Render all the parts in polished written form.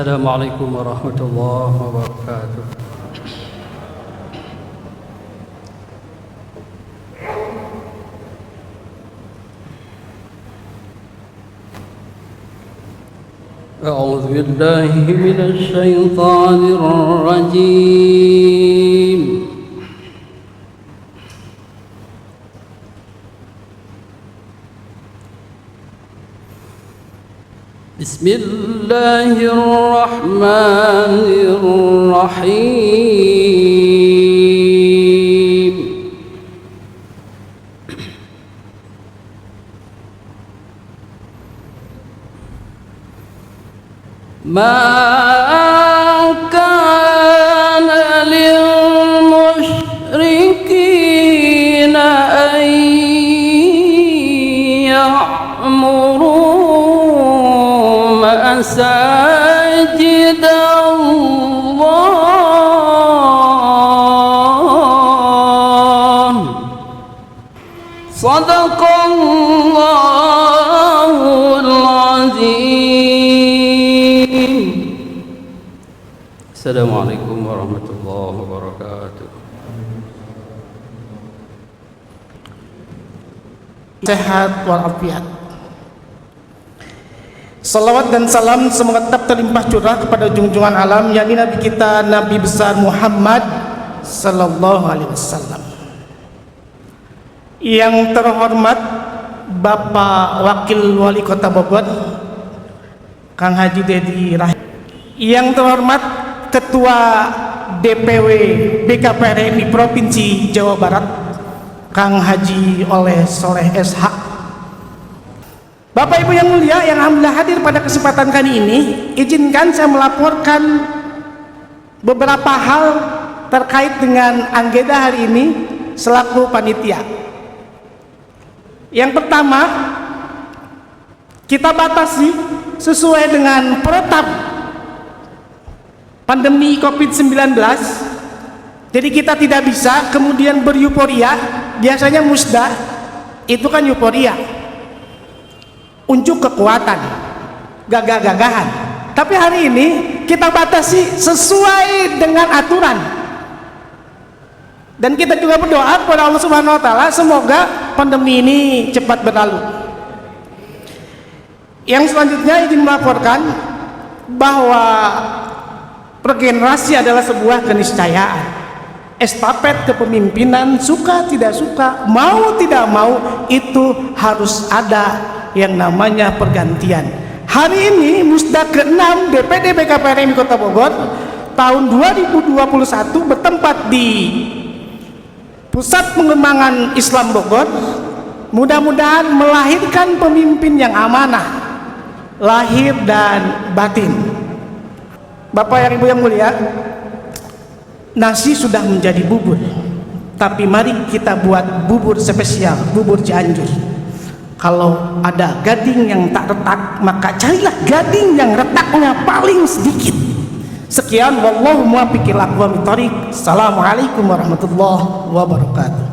السلام عليكم ورحمة الله وبركاته. أعوذ بالله من الشيطان الرجيم. بسم الله الرحمن الرحيم. ما كان للمشركين أن يعمروا مساجد الله. صدق الله العظيم. السلام عليكم ورحمة الله وبركاته. Sehat walafiat. Salawat dan salam semoga tetap terlimpah curah kepada junjungan alam, yakni Nabi kita, Nabi besar Muhammad sallallahu alaihi wasallam. Yang terhormat Bapak Wakil Wali Kota Bogor Kang Haji Dedi Rahim, yang terhormat Ketua DPW BKPRMI Provinsi Jawa Barat Kang Haji Oleh Soleh SH, Bapak Ibu yang mulia yang alhamdulillah hadir pada kesempatan kali ini, izinkan saya melaporkan beberapa hal terkait dengan agenda hari ini selaku panitia. Yang pertama, kita batasi sesuai dengan protap pandemi COVID-19. Jadi kita tidak bisa kemudian beryuforia. Biasanya musda itu kan euforia, unjuk kekuatan, gagah-gagahan. Tapi hari ini kita batasi sesuai dengan aturan. Dan kita juga berdoa kepada Allah Subhanahu wa taala semoga pandemi ini cepat berlalu. Yang selanjutnya izin melaporkan bahwa regenerasi adalah sebuah keniscayaan. Estafet kepemimpinan, suka tidak suka, mau tidak mau, itu harus ada yang namanya pergantian. Hari ini musda ke-6 DPD BKPRMI Kota Bogor tahun 2021 bertempat di Pusat Pengembangan Islam Bogor. Mudah-mudahan melahirkan pemimpin yang amanah, lahir dan batin. Bapak yang Ibu yang mulia, nasi sudah menjadi bubur, tapi mari kita buat bubur spesial, bubur Cianjur. Kalau ada gading yang tak retak, maka carilah gading yang retaknya paling sedikit. Sekian, wallahu muwaffiq ila aqwamit thoriq. Assalamualaikum warahmatullahi wabarakatuh.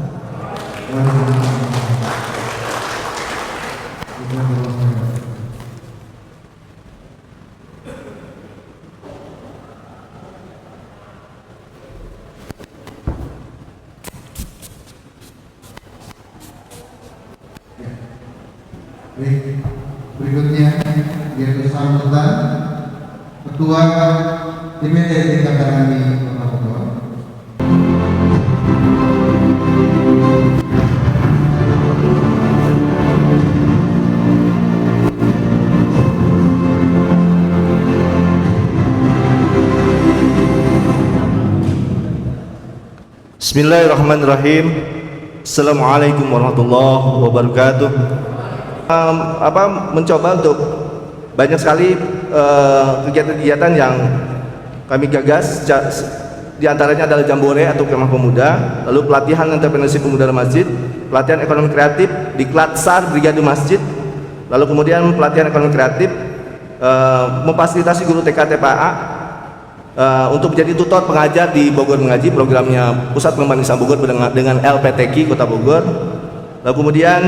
Berikutnya yaitu sambutan Ketua DPD BKPRMI Kota Bogor. Bismillahirrahmanirrahim. Assalamualaikum warahmatullahi wabarakatuh. Mencoba untuk banyak sekali kegiatan-kegiatan yang kami gagas, diantaranya adalah Jambore atau Kemah Pemuda, lalu pelatihan entrepreneurship pemuda masjid, pelatihan ekonomi kreatif di Klatsar Brigade Masjid, lalu kemudian pelatihan ekonomi kreatif, memfasilitasi guru TK TPA untuk menjadi tutor pengajar di Bogor Mengaji, programnya Pusat Pengembangan Islam Bogor dengan LPTQ Kota Bogor. Lalu kemudian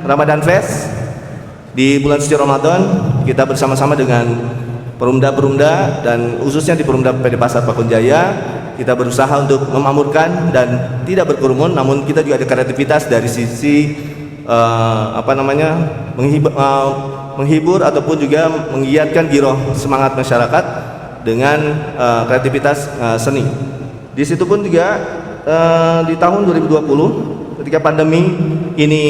Ramadan Fest di bulan suci Ramadan, kita bersama-sama dengan perumda-perumda dan khususnya di Perumda PD Pasar Pakun Jaya, kita berusaha untuk memakmurkan dan tidak berkerumun, namun kita juga ada kreativitas dari sisi menghibur ataupun juga menggiatkan giroh semangat masyarakat dengan kreativitas seni. Di situ pun juga di tahun 2020 ketika pandemi ini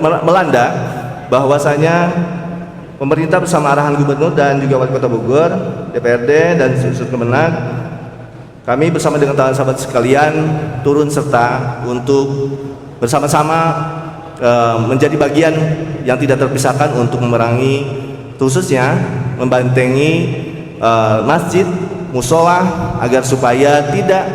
melanda, bahwasanya pemerintah bersama arahan gubernur dan juga wali kota Bogor, DPRD dan Sud Kemenag, kami bersama dengan teman sahabat sekalian turun serta untuk bersama-sama menjadi bagian yang tidak terpisahkan untuk memerangi, khususnya membantengi masjid, musola agar supaya tidak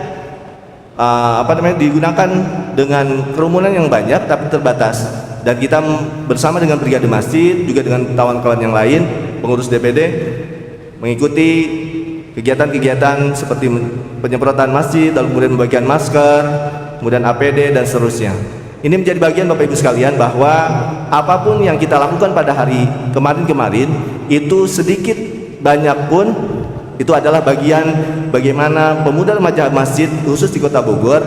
digunakan dengan kerumunan yang banyak tapi terbatas. Dan kita bersama dengan Brigade Masjid juga dengan kawan-kawan yang lain, pengurus DPD, mengikuti kegiatan-kegiatan seperti penyemprotan masjid, lalu kemudian pembagian masker, kemudian APD dan seterusnya. Ini menjadi bagian Bapak Ibu sekalian bahwa apapun yang kita lakukan pada hari kemarin-kemarin itu sedikit banyak pun itu adalah bagian bagaimana pemuda remaja masjid khusus di Kota Bogor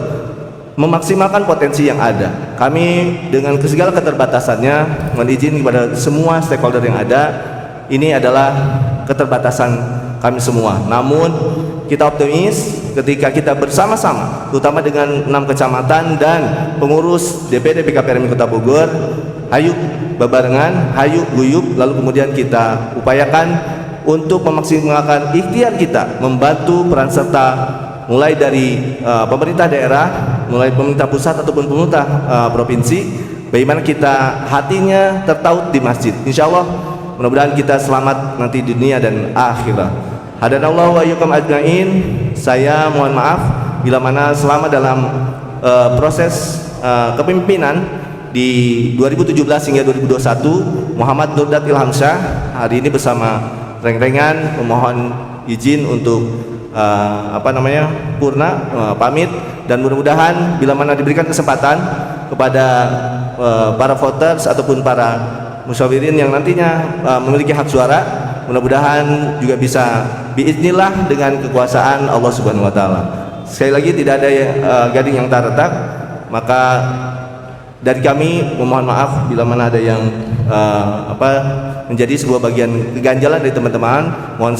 memaksimalkan potensi yang ada. Kami dengan segala keterbatasannya mohon izin kepada semua stakeholder yang ada, ini adalah keterbatasan kami semua. Namun kita optimis ketika kita bersama-sama, terutama dengan 6 kecamatan dan pengurus DPD BKPRMI Kota Bogor, hayu bebarengan, hayu guyup, lalu kemudian kita upayakan untuk memaksimalkan ikhtiar kita membantu peran serta mulai dari pemerintah daerah, mulai pemerintah pusat ataupun pemerintah provinsi, bagaimana kita hatinya tertaut di masjid. Insya Allah mudah-mudahan kita selamat nanti di dunia dan akhirat. Hadanallahu wa iyyakum ajmain. Saya mohon maaf bila mana selama dalam proses kepemimpinan di 2017 hingga 2021 Muhammad Nurdat Ilhamsyah hari ini bersama reng-rengan memohon izin untuk purna pamit, dan mudah-mudahan bila mana diberikan kesempatan kepada para voters ataupun para musyawirin yang nantinya memiliki hak suara, mudah-mudahan juga bisa biiznillah dengan kekuasaan Allah Subhanahu wa taala. Sekali lagi tidak ada gading yang tak retak, maka dari kami memohon maaf bila mana ada yang menjadi sebuah bagian keganjalan dari teman-teman. Mohon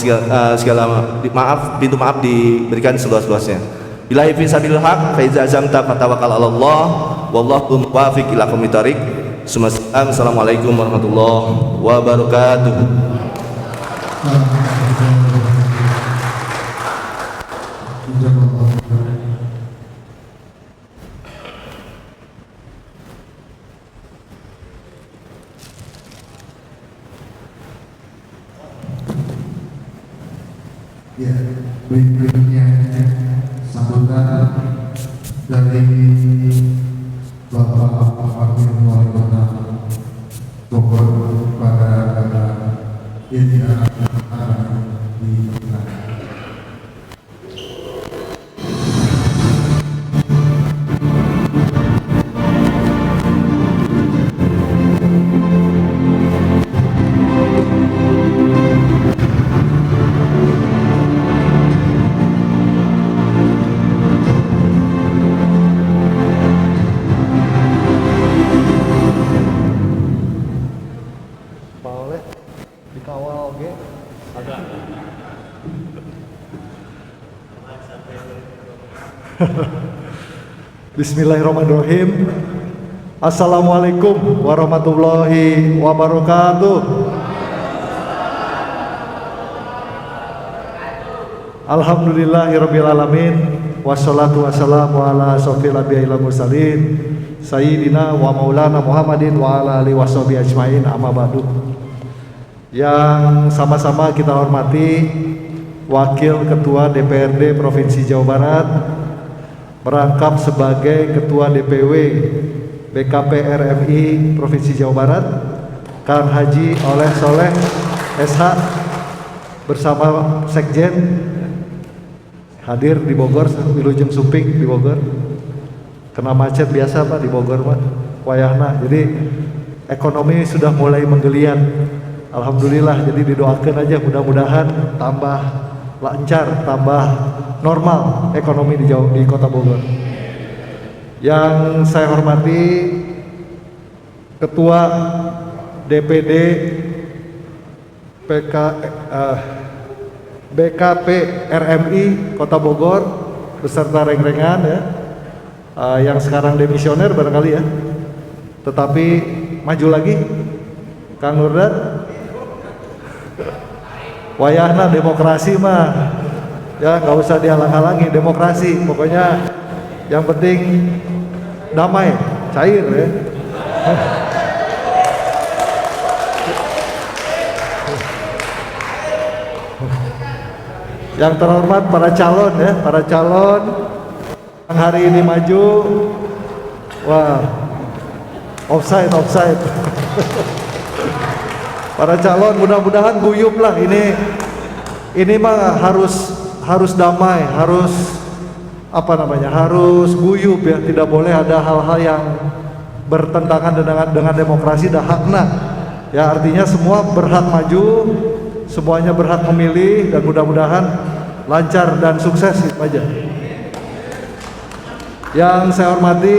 segala maaf, pintu maaf diberikan seluas-luasnya. Billahi fi sabilil haq, fa iza azamta fatawakkal 'ala Allah, wallahu muwaffiq ila aqwamit thariq. Assalamualaikum warahmatullahi wabarakatuh. Ya, berikutnya sambutan dari Bapak Wakil Wali Kota Bogor pada ini akan dilakukan. Bismillahirrahmanirrahim. Assalamualaikum warahmatullahi wabarakatuh. Alhamdulillahirabbil alamin, wassalatu wassalamu ala asyrofil anbiya'i wal mursalin sayyidina wa maulana Muhammadin wa ala alihi washabihi ajmain, amma ba'du. Yang sama-sama kita hormati Wakil Ketua DPRD Provinsi Jawa Barat, merangkap sebagai Ketua DPW BKPRMI Provinsi Jawa Barat, Kang Haji Oleh Soleh SH bersama Sekjen hadir di Bogor, Wilujeng Suping di Bogor. Kena macet biasa Pak di Bogor Pak, wayahna. Jadi ekonomi sudah mulai menggeliat. Alhamdulillah, jadi didoakan aja mudah-mudahan tambah lancar, tambah normal ekonomi di Kota Bogor. Yang saya hormati Ketua DPD BKP RMI Kota Bogor beserta reng-rengan ya, yang sekarang demisioner barangkali ya, tetapi maju lagi, Kang Nurdan. Wayahna demokrasi mah ya nggak usah dihalang-halangi, demokrasi pokoknya yang penting damai, cair ya. Yang terhormat para calon ya, para calon yang hari ini maju, wah offside. Para calon mudah-mudahan guyup lah, ini mah harus damai, harus harus guyup ya, tidak boleh ada hal-hal yang bertentangan dengan demokrasi dan hakna ya, artinya semua berhak maju, semuanya berhak memilih, dan mudah-mudahan lancar dan sukses itu aja. Yang saya hormati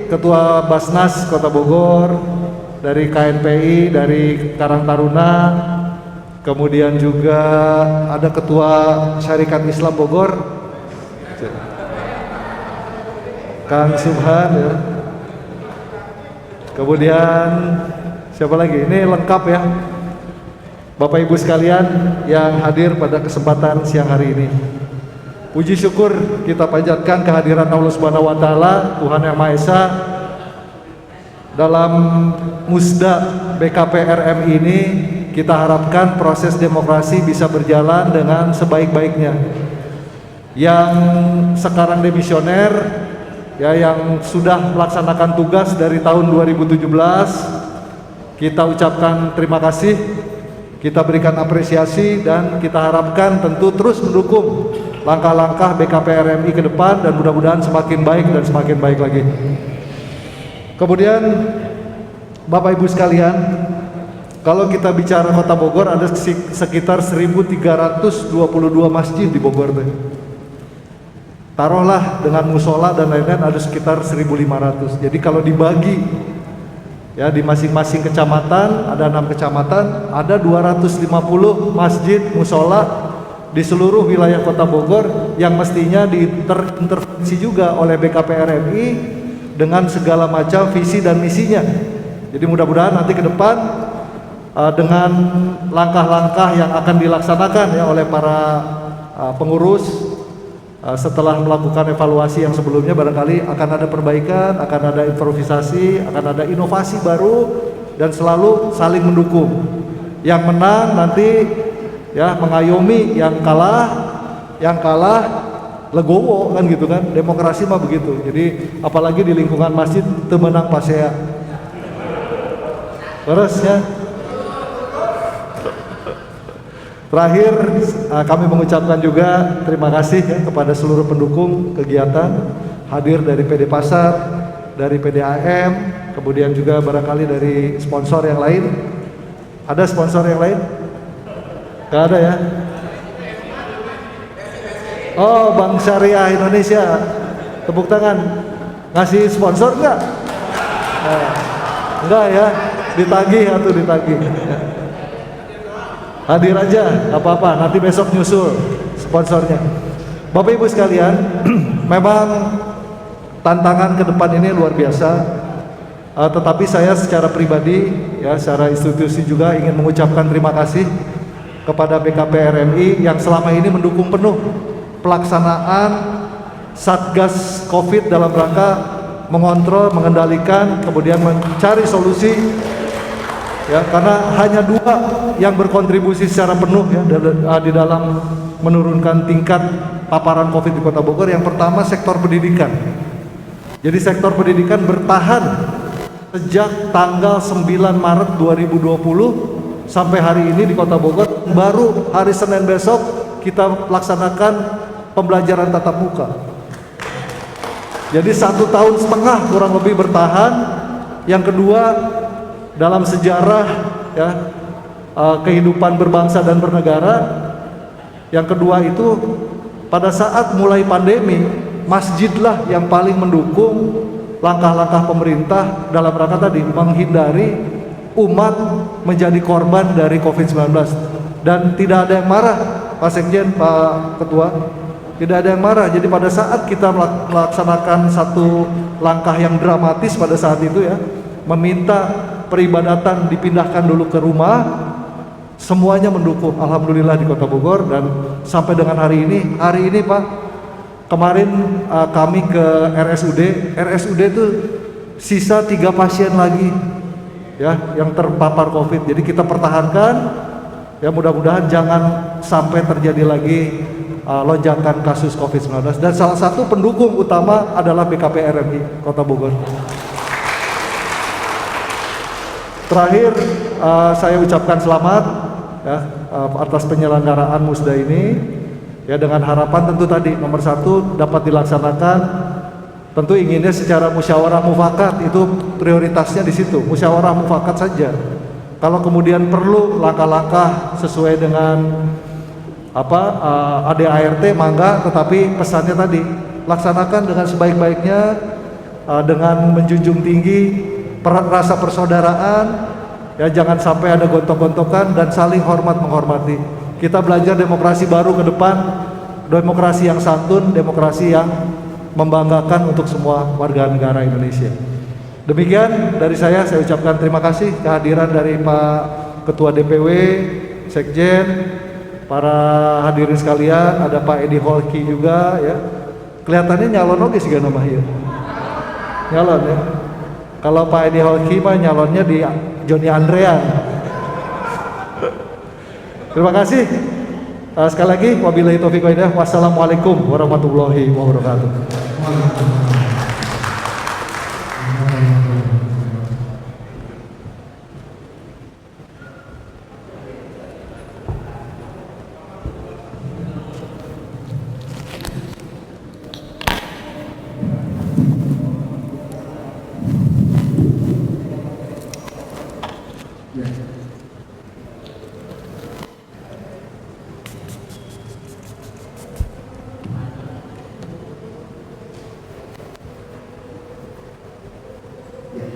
Ketua Basnas Kota Bogor, dari KNPI, dari Karang Taruna, kemudian juga ada Ketua Syarikat Islam Bogor, Kang Subhan ya. Kemudian siapa lagi? Ini lengkap ya, Bapak Ibu sekalian yang hadir pada kesempatan siang hari ini. Puji syukur kita panjatkan kehadiran Allah Subhanahu wa taala, Tuhan Yang Maha Esa. Dalam Musda BKP RMI ini kita harapkan proses demokrasi bisa berjalan dengan sebaik-baiknya. Yang sekarang demisioner ya, yang sudah melaksanakan tugas dari tahun 2017, kita ucapkan terima kasih, kita berikan apresiasi, dan kita harapkan tentu terus mendukung langkah-langkah BKP RMI ke depan, dan mudah-mudahan semakin baik dan semakin baik lagi. Kemudian Bapak Ibu sekalian, kalau kita bicara Kota Bogor, ada sekitar 1.322 masjid di Bogor. Taruhlah dengan musola dan lain-lain ada sekitar 1.500. Jadi kalau dibagi ya di masing-masing kecamatan, ada 6 kecamatan, ada 250 masjid musola di seluruh wilayah Kota Bogor yang mestinya diintervensi juga oleh BKP RMI dengan segala macam visi dan misinya. Jadi mudah-mudahan nanti ke depan dengan langkah-langkah yang akan dilaksanakan ya oleh para pengurus setelah melakukan evaluasi yang sebelumnya, barangkali akan ada perbaikan, akan ada improvisasi, akan ada inovasi baru, dan selalu saling mendukung. Yang menang nanti ya mengayomi yang kalah legowo kan gitu kan, demokrasi mah begitu. Jadi apalagi di lingkungan masjid temenang pasea terus ya. Terakhir kami mengucapkan juga terima kasih ya kepada seluruh pendukung kegiatan, hadir dari PD Pasar, dari PDAM, kemudian juga barangkali dari sponsor yang lain. Ada sponsor yang lain? Gak ada ya? Oh, Bank Syariah Indonesia, tepuk tangan. Ngasih sponsor enggak? Enggak ya, ditagih atau ditagih. Hadir aja, gak apa-apa, nanti besok nyusul sponsornya. Bapak Ibu sekalian, memang tantangan ke depan ini luar biasa. Tetapi saya secara pribadi, ya secara institusi juga ingin mengucapkan terima kasih kepada BKP RMI yang selama ini mendukung penuh pelaksanaan Satgas Covid dalam rangka mengontrol, mengendalikan, kemudian mencari solusi. Ya, karena hanya 2 yang berkontribusi secara penuh ya di dalam menurunkan tingkat paparan Covid di Kota Bogor. Yang pertama sektor pendidikan. Jadi sektor pendidikan bertahan sejak tanggal 9 Maret 2020 sampai hari ini di Kota Bogor. Baru hari Senin besok kita laksanakan pembelajaran tatap muka. Jadi 1,5 tahun kurang lebih bertahan. Yang kedua, dalam sejarah ya kehidupan berbangsa dan bernegara. Yang kedua itu pada saat mulai pandemi, masjidlah yang paling mendukung langkah-langkah pemerintah dalam rangka tadi menghindari umat menjadi korban dari COVID-19. Dan tidak ada yang marah, Pak Sekjen, Pak Ketua, tidak ada yang marah. Jadi pada saat kita melaksanakan satu langkah yang dramatis pada saat itu ya, meminta peribadatan dipindahkan dulu ke rumah, semuanya mendukung, alhamdulillah di Kota Bogor. Dan sampai dengan hari ini Pak, kemarin kami ke RSUD itu sisa 3 pasien lagi ya yang terpapar COVID. Jadi kita pertahankan ya, mudah-mudahan jangan sampai terjadi lagi lonjakan kasus COVID-19. Dan salah satu pendukung utama adalah BKP-RMI Kota Bogor. Terakhir saya ucapkan selamat ya atas penyelenggaraan musda ini ya, dengan harapan tentu tadi nomor 1 dapat dilaksanakan, tentu inginnya secara musyawarah mufakat, itu prioritasnya di situ, musyawarah mufakat saja. Kalau kemudian perlu langkah-langkah sesuai dengan ADART mangga, tetapi pesannya tadi laksanakan dengan sebaik-baiknya, dengan menjunjung tinggi rasa persaudaraan ya, jangan sampai ada gontok-gontokan dan saling hormat menghormati. Kita belajar demokrasi baru ke depan, demokrasi yang santun, demokrasi yang membanggakan untuk semua warga negara Indonesia. Demikian dari saya ucapkan terima kasih kehadiran dari Pak Ketua DPW, Sekjen, para hadirin sekalian, ada Pak Edi Holki juga ya. Kelihatannya nyalon oke sih nama ya. Nyalon ya. Kalau Pak Edi Holki mah nyalonnya di Joni Andrean. Terima kasih. Sekali lagi wabillahi taufiq wal hidayah. Wassalamualaikum warahmatullahi wabarakatuh.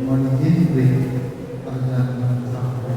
Mohon izin beri pertanyaan sampai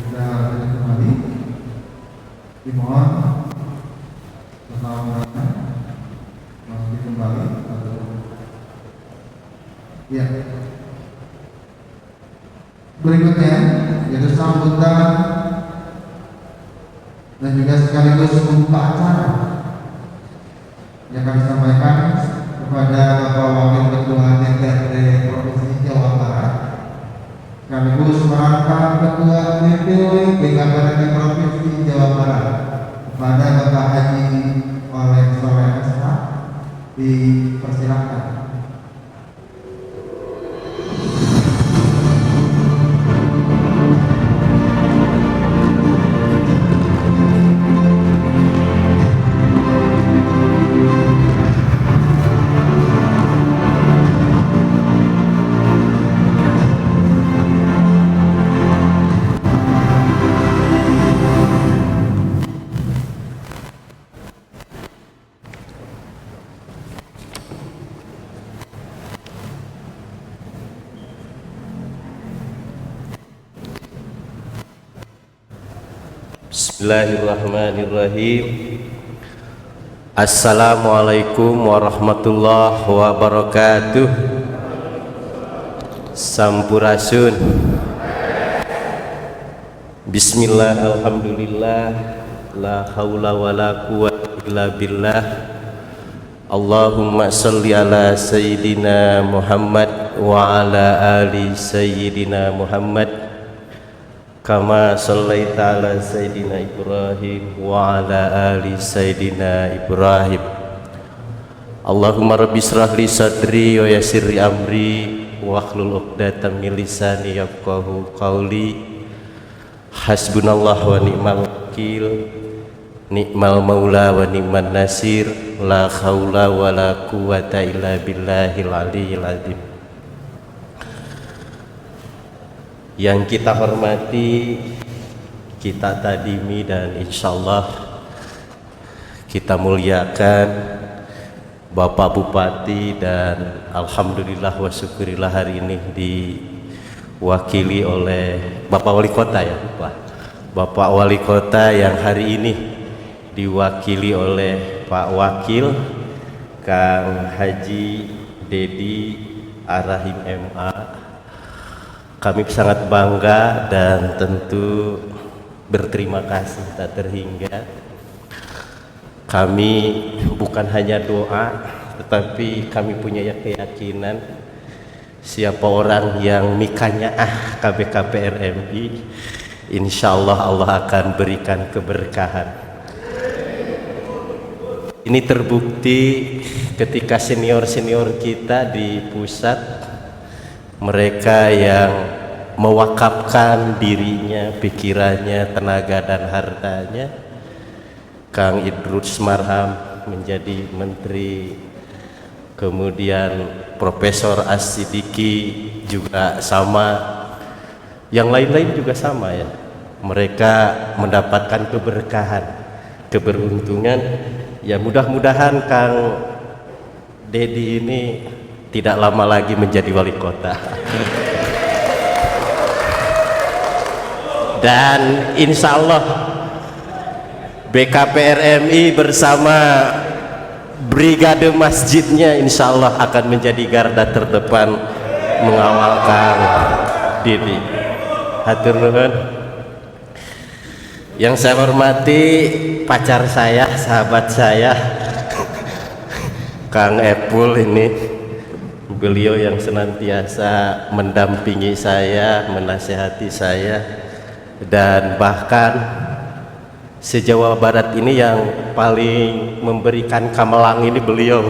kita kembali, dimohon pertama masih kembali atau ya. Berikutnya yaitu sambutan dan juga sekaligus membuka acara yang kami sampaikan kepada Bapak Wakil Ketua DPRD Provinsi Jawa Barat, sekaligus merangkap Ketua DPW BKPRD Provinsi Jawa Barat kepada Bapak Haji Oleh Soleh Esa, dipersilakan. Bismillahirrahmanirrahim. Assalamualaikum warahmatullahi wabarakatuh. Sampurasun. Bismillah, alhamdulillah, la haula wa la quwwata illa billah. Allahumma salli ala sayyidina Muhammad wa ala ali sayyidina Muhammad kama sallaita ala sayyidina Ibrahim wa ala ali sayyidina Ibrahim. Allahumma rabbi israh li sadri wa yassir li amri wa hlul 'uqdatam min lisani yafqahu qawli. Hasbunallah wa ni'mal wakil, ni'mal maula wa ni'man nasir, la haula wa la quwwata illa billahil aliyyil azim. Yang kita hormati, kita tadimi, dan insyaallah kita muliakan Bapak Bupati, dan alhamdulillah wa syukurillah hari ini diwakili oleh Bapak Wali Kota, ya Bapak Wali Kota, yang hari ini diwakili oleh Pak Wakil Kang Haji Dedi Arahim MA. Kami sangat bangga dan tentu berterima kasih tak terhingga. Kami bukan hanya doa, tetapi kami punya keyakinan siapa orang yang mikanya KBKP RMI, insya Allah Allah akan berikan keberkahan. Ini terbukti ketika senior-senior kita di pusat, mereka yang mewakafkan dirinya, pikirannya, tenaga dan hartanya. Kang Idrus Marham menjadi menteri, kemudian Profesor As-Sidiki juga sama, yang lain-lain juga sama, ya. Mereka mendapatkan keberkahan, keberuntungan. Ya, mudah-mudahan Kang Dedi ini tidak lama lagi menjadi wali kota. Dan insya Allah BKP RMI bersama brigade masjidnya insya Allah akan menjadi garda terdepan mengawal Kang Dedi. Hatur nuhun. Yang saya hormati pacar saya, sahabat saya, Kang Epul ini. Beliau yang senantiasa mendampingi saya, menasihati saya, dan bahkan se-Jawa Barat ini yang paling memberikan kamelang ini beliau.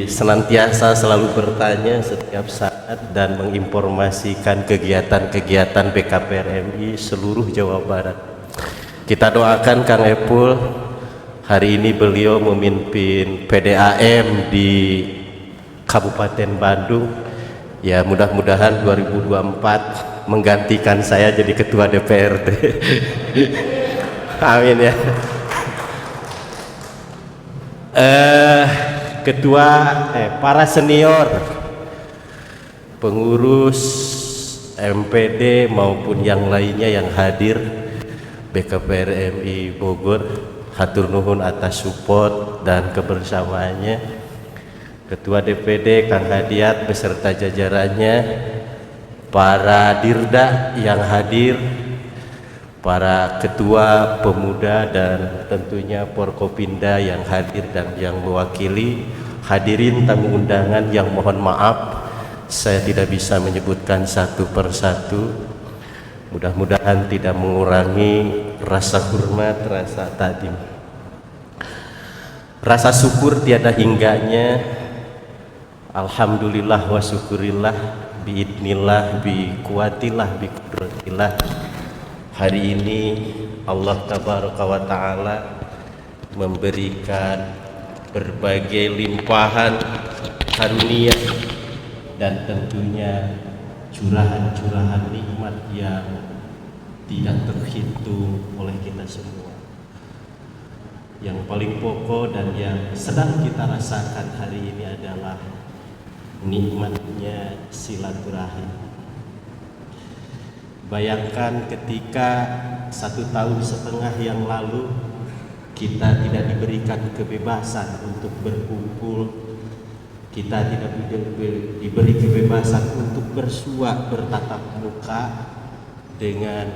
Senantiasa selalu bertanya setiap saat dan menginformasikan kegiatan-kegiatan BKP RMI seluruh Jawa Barat. Kita doakan Kang Epul. Hari ini beliau memimpin PDAM di Kabupaten Bandung. Ya, mudah-mudahan 2024 menggantikan saya jadi ketua DPRD. Amin, ya. Para senior, pengurus MPD maupun yang lainnya yang hadir, BKP RMI Bogor, hatur nuhun atas support dan kebersamaannya. Ketua DPD Kang Hadiat beserta jajarannya, para dirda yang hadir, para ketua pemuda dan tentunya Forkopimda yang hadir dan yang mewakili, hadirin tamu undangan yang mohon maaf saya tidak bisa menyebutkan satu persatu. Mudah-mudahan tidak mengurangi rasa hormat, rasa takdim, rasa syukur tiada hingganya. Alhamdulillah wa syukurillah, biidnillah, biquatillah, biqudratillah. Hari ini Allah tabaraka wa ta'ala memberikan berbagai limpahan karunia dan tentunya curahan-curahan nikmat yang tidak terhitung oleh kita semua. Yang paling pokok dan yang sedang kita rasakan hari ini adalah nikmatnya silaturahim. Bayangkan ketika 1,5 tahun yang lalu kita tidak diberikan kebebasan untuk berkumpul, kita tidak diberi kebebasan untuk bersua, bertatap muka dengan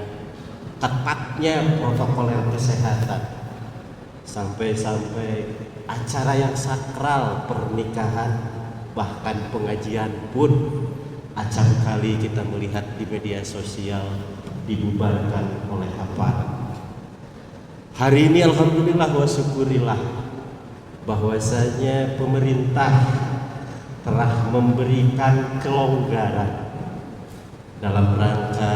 ketatnya protokol kesehatan. Sampai-sampai acara yang sakral pernikahan, bahkan pengajian pun acap kali kita melihat di media sosial dibubarkan oleh aparat. Hari ini alhamdulillah wa syukurillah bahwasanya pemerintah telah memberikan kelonggaran dalam rangka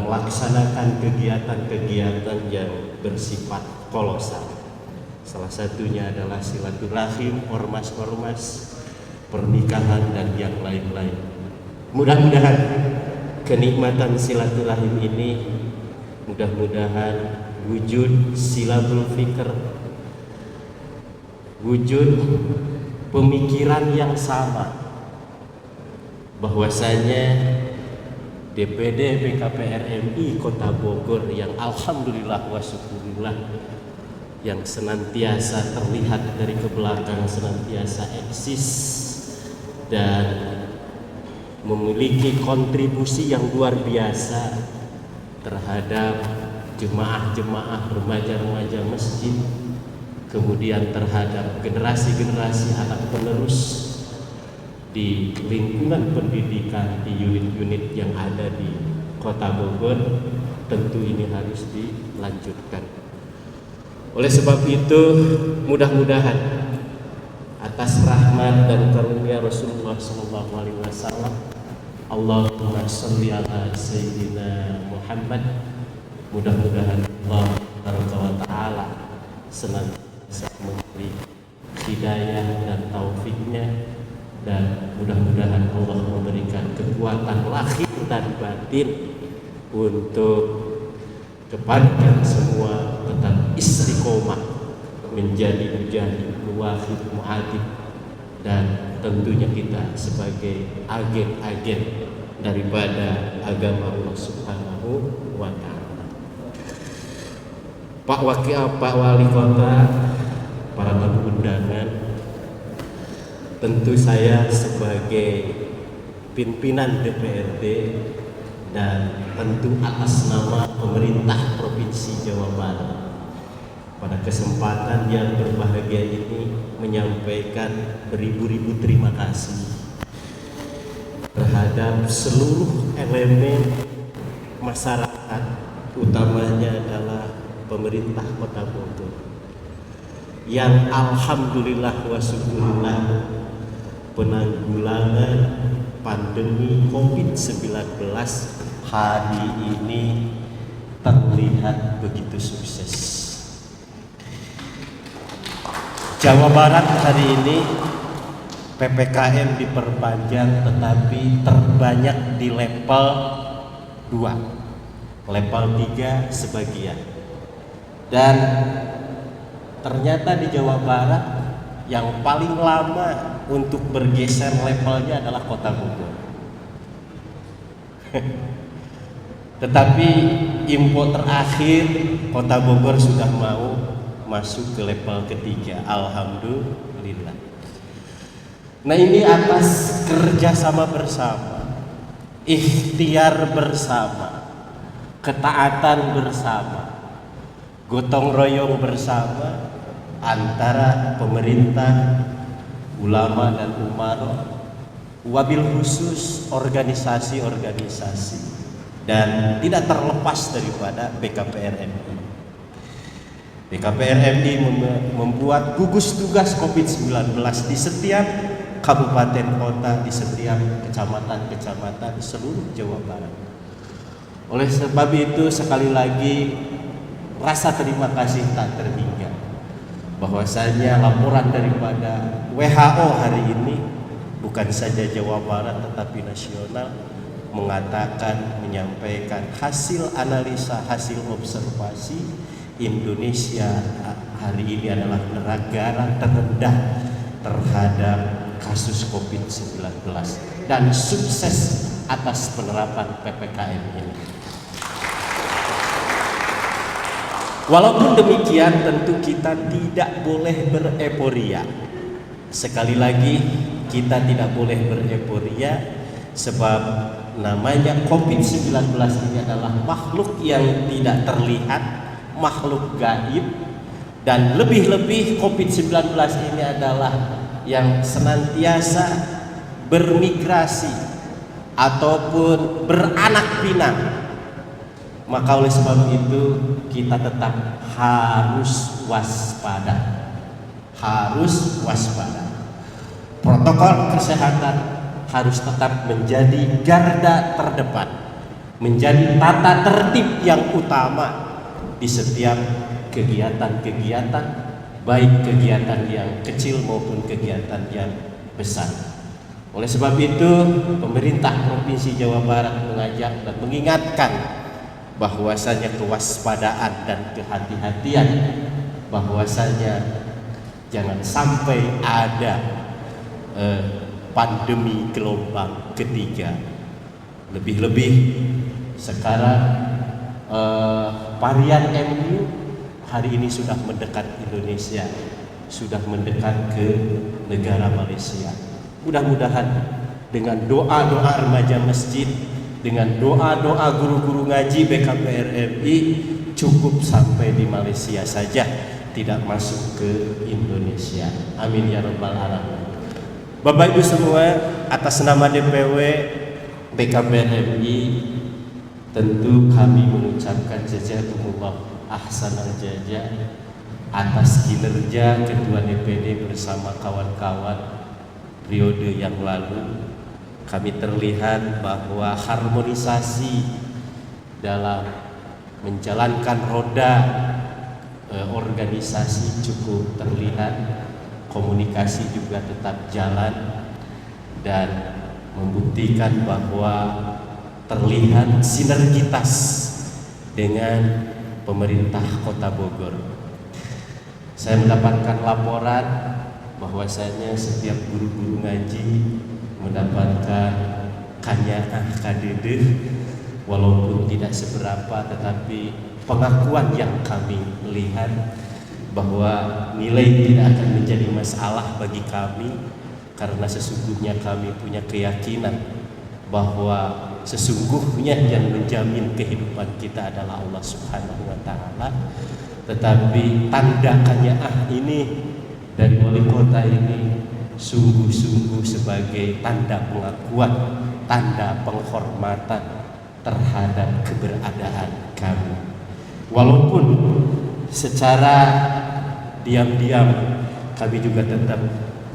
melaksanakan kegiatan-kegiatan yang bersifat kolosal. Salah satunya adalah silaturahim, ormas-ormas, pernikahan dan yang lain-lain. Mudah-mudahan kenikmatan silaturahim ini mudah-mudahan wujud silabul fikr, wujud pemikiran yang sama, bahwasanya DPD PKPRMI Kota Bogor yang alhamdulillah wa syukurillah yang senantiasa terlihat dari ke belakang, senantiasa eksis dan memiliki kontribusi yang luar biasa terhadap jemaah-jemaah remaja-remaja masjid, kemudian terhadap generasi-generasi anak penerus di lingkungan pendidikan di unit-unit yang ada di Kota Bogor. Tentu ini harus dilanjutkan. Oleh sebab itu, mudah-mudahan atas rahmat dan karunia Rasulullah SAW, Allahumma sholli ala Sayyidina Muhammad, mudah-mudahan Allah Ta'ala senantiasa memberi hidayah dan taufiknya, dan mudah-mudahan Allah memberikan kekuatan lahir dan batin untuk kepada kita semua tetap istiqomah menjadi mujahid, muwahhid, mu'adib, dan tentunya kita sebagai agen-agen daripada agama Allah Subhanahu wa Ta'ala. Pak Wali Kota, para tamu undangan, tentu saya sebagai pimpinan DPRD dan tentu atas nama pemerintah Provinsi Jawa Barat pada kesempatan yang berbahagia ini menyampaikan beribu-ribu terima kasih terhadap seluruh elemen masyarakat, utamanya adalah pemerintah Kota Bogor yang alhamdulillah wa syukurillah penanggulangan pandemi COVID-19 hari ini terlihat begitu sukses. Jawa Barat hari ini PPKM diperpanjang, tetapi terbanyak di level 2, level 3 sebagian. Dan ternyata di Jawa Barat yang paling lama untuk bergeser levelnya adalah Kota Bogor. Tetapi info terakhir, Kota Bogor sudah mau masuk ke level ketiga, alhamdulillah. Nah, ini atas kerjasama bersama, ikhtiar bersama, ketaatan bersama, gotong royong bersama antara pemerintah, ulama dan umaroh, wabil khusus organisasi-organisasi, dan tidak terlepas daripada BKPRMI. BKPRMI membuat gugus tugas COVID-19 di setiap kabupaten kota, di setiap kecamatan-kecamatan di seluruh Jawa Barat. Oleh sebab itu, sekali lagi rasa terima kasih tak terhingga bahwasanya laporan daripada WHO hari ini bukan saja Jawa Barat tetapi nasional mengatakan, menyampaikan hasil analisa, hasil observasi Indonesia hari ini adalah negara terendah terhadap kasus COVID-19 dan sukses atas penerapan PPKM ini. Walaupun demikian, tentu kita tidak boleh bereporia. Sekali lagi, kita tidak boleh bereporia sebab namanya COVID-19 ini adalah makhluk yang tidak terlihat, makhluk gaib, dan lebih-lebih COVID-19 ini adalah yang senantiasa bermigrasi ataupun beranak pinak. Maka oleh sebab itu kita tetap harus waspada. Harus waspada. Protokol kesehatan harus tetap menjadi garda terdepan, menjadi tata tertib yang utama di setiap kegiatan-kegiatan, baik kegiatan yang kecil maupun kegiatan yang besar. Oleh sebab itu, pemerintah Provinsi Jawa Barat mengajak dan mengingatkan bahwasanya kewaspadaan dan kehati-hatian, bahwasanya jangan sampai ada pandemi gelombang ketiga. Lebih-lebih sekarang varian MU hari ini sudah mendekat Indonesia, sudah mendekat ke negara Malaysia. Mudah-mudahan dengan doa-doa remaja masjid, dengan doa-doa guru-guru ngaji BKPRMI cukup sampai di Malaysia saja, tidak masuk ke Indonesia. Amin ya rabbal alamin. Bapak Ibu semua, atas nama DPW BKPRMI tentu kami mengucapkan jazakumullah ahsanal jazaa atas kinerja Ketua DPD bersama kawan-kawan periode yang lalu. Kami terlihat bahwa harmonisasi dalam menjalankan roda organisasi cukup terlihat, komunikasi juga tetap jalan, dan membuktikan bahwa terlihat sinergitas dengan pemerintah Kota Bogor. Saya mendapatkan laporan bahwasanya setiap guru-guru ngaji mendapatkan kanyaah kadedeh, walaupun tidak seberapa, tetapi pengakuan yang kami lihat bahwa nilai tidak akan menjadi masalah bagi kami, karena sesungguhnya kami punya keyakinan bahwa sesungguhnya yang menjamin kehidupan kita adalah Allah Subhanahu wa Ta'ala. Tetapi tanda kanyaah ini dari wali kota ini sungguh-sungguh sebagai tanda pengakuan, tanda penghormatan terhadap keberadaan kami. Walaupun secara diam-diam kami juga tetap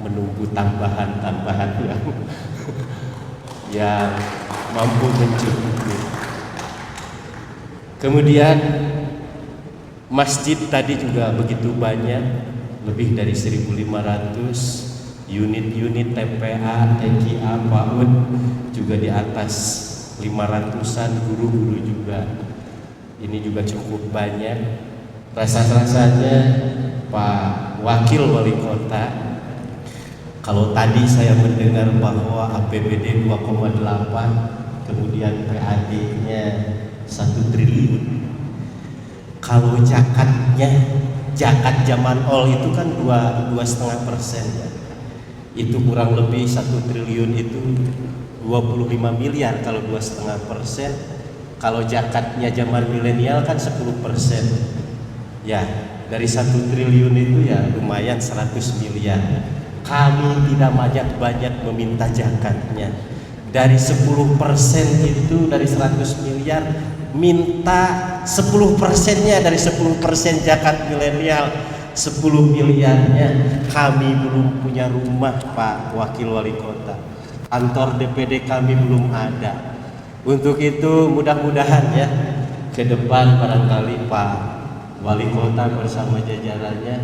menunggu tambahan-tambahan yang mampu mencukupi. Kemudian masjid tadi juga begitu banyak, lebih dari 1.500 unit-unit TPA, TKA, PAUD, juga di atas 500-an, guru-guru juga. Ini juga cukup banyak. Rasa-rasanya Pak Wakil Wali Kota, kalau tadi saya mendengar bahwa APBD 2,8, kemudian PAD-nya 1 triliun. Kalau zakatnya, zakat zaman all itu kan 2,5% ya. Itu kurang lebih 1 triliun itu 25 miliar kalau 2,5%. Kalau zakatnya zaman milenial kan 10%. Ya, dari 1 triliun itu ya lumayan 100 miliar. Kami tidak banyak meminta zakatnya. Dari 10% itu, dari 100 miliar, minta 10%-nya dari 10% zakat milenial. 10 miliarnya kami belum punya rumah, Pak Wakil Wali Kota. Kantor DPD kami belum ada. Untuk itu mudah-mudahan ya ke depan barangkali Pak Wali Kota bersama jajarannya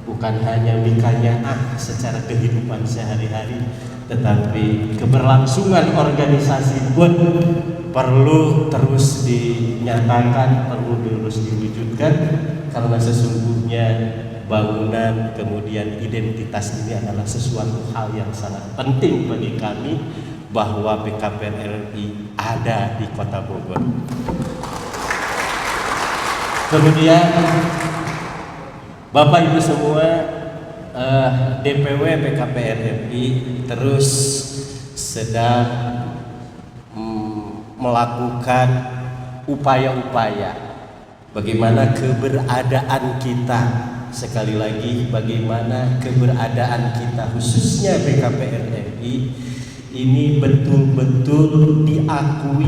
bukan hanya mikanya secara kehidupan sehari-hari, tetapi keberlangsungan organisasi pun perlu terus dinyatakan, perlu terus diwujudkan, karena sesungguhnya bangunan kemudian identitas ini adalah sesuatu hal yang sangat penting bagi kami, bahwa BKPR RI ada di Kota Bogor. Kemudian Bapak Ibu semua, DPW BKPR RI terus sedang melakukan upaya-upaya bagaimana keberadaan kita, sekali lagi bagaimana keberadaan kita khususnya BKPR RI ini betul-betul diakui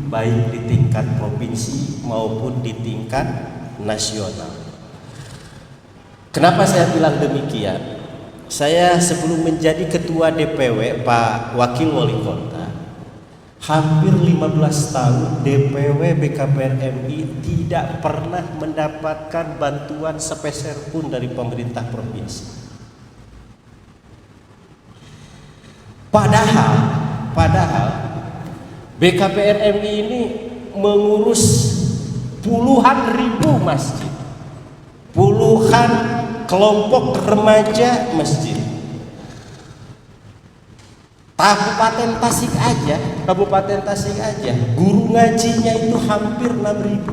baik di tingkat provinsi maupun di tingkat nasional. Kenapa saya bilang demikian? Saya sebelum menjadi ketua DPW Pak Wakil Wali Kota, hampir 15 tahun DPW BKPR MI tidak pernah mendapatkan bantuan sepeser pun dari pemerintah provinsi. Padahal BKPR MI ini mengurus puluhan ribu masjid, puluhan kelompok remaja masjid. Kabupaten Tasik aja, guru ngajinya itu hampir 6.000.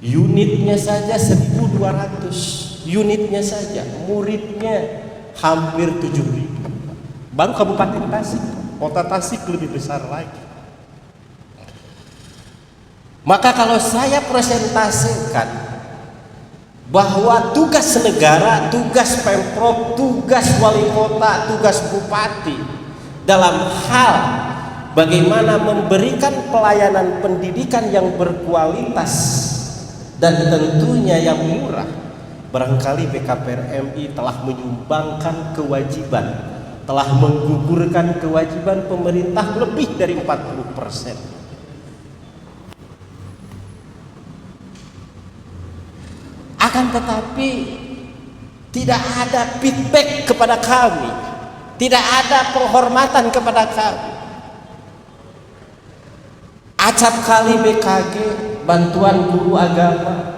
Unitnya saja 1.200. Unitnya saja, muridnya hampir 7.000. Baru Kabupaten Tasik, Kota Tasik lebih besar lagi. Maka kalau saya presentasikan bahwa tugas negara, tugas Pemprov, tugas wali kota, tugas bupati dalam hal bagaimana memberikan pelayanan pendidikan yang berkualitas dan tentunya yang murah, barangkali BKPR MI telah menyumbangkan kewajiban, telah menggugurkan kewajiban pemerintah lebih dari 40%. Akan tetapi tidak ada feedback kepada kami, tidak ada penghormatan kepada kami. Acap kali BKG, bantuan guru agama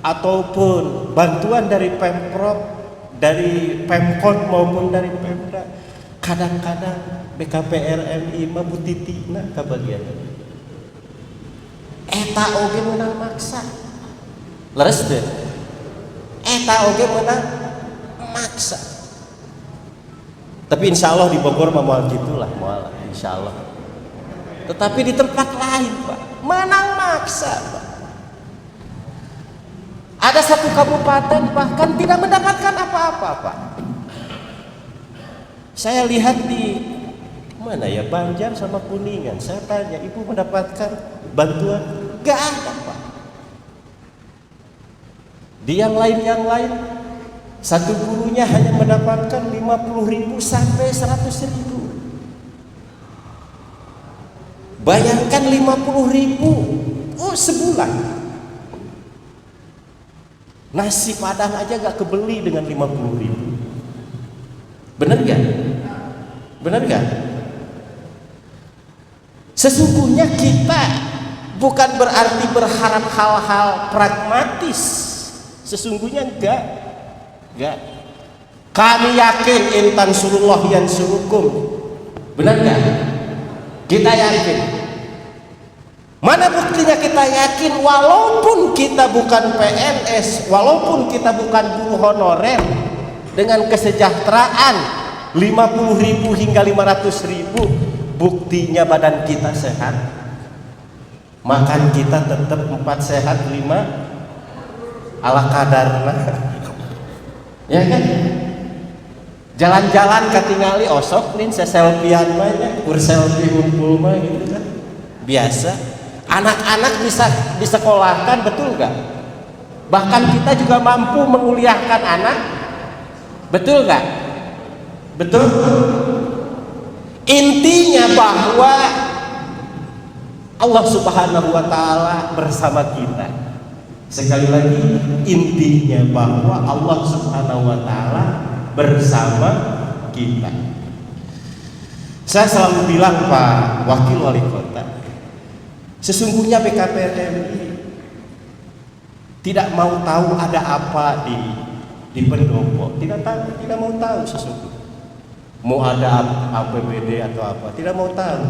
ataupun bantuan dari Pemprov, dari Pemkot maupun dari Pemda, kadang-kadang BKPR MI mabutitina kabagian eta oge menang maksa leres deh, eta oge menang maksa. Tapi insya Allah di Bogor mau gitulah, mual insya Allah. Tetapi di tempat lain Pak, menang maksa Pak. Ada satu kabupaten bahkan tidak mendapatkan apa-apa Pak. Saya lihat di mana ya, Banjar sama Kuningan, saya tanya, ibu mendapatkan bantuan? Gak ada Pak. Di yang lain satu gurunya hanya mendapatkan 50.000 sampai 100.000. Bayangkan 50.000 sebulan. Nasi padang aja gak kebeli dengan 50.000. Bener gak? Bener gak? Sesungguhnya kita bukan berarti berharap hal-hal pragmatis. Sesungguhnya enggak. Kami yakin intan surullah yansurukum. Benar gak? Kita yakin. Mana buktinya kita yakin? Walaupun kita bukan PNS, walaupun kita bukan guru honorer, dengan kesejahteraan 50.000 hingga 500.000, buktinya badan kita sehat. makan kita tetap 4 sehat 5 ala kadarna. Ya kan? Jalan-jalan katingali osok nih seselfian mah nya, kur selfie ngumpul mah gitu kan. Biasa. Anak-anak bisa disekolahkan, betul gak? Bahkan kita juga mampu menguliahkan anak, betul gak? Betul. Intinya bahwa Allah Subhanahu wa Ta'ala bersama kita. Sekali lagi, intinya bahwa Allah Subhanahu wa Ta'ala bersama kita. Saya selalu bilang, Pak Wakil Wali Kota, sesungguhnya BKPRMI tidak mau tahu ada apa di pendopo, tidak mau tahu sesungguhnya. Mau ada APBD atau apa, tidak mau tahu.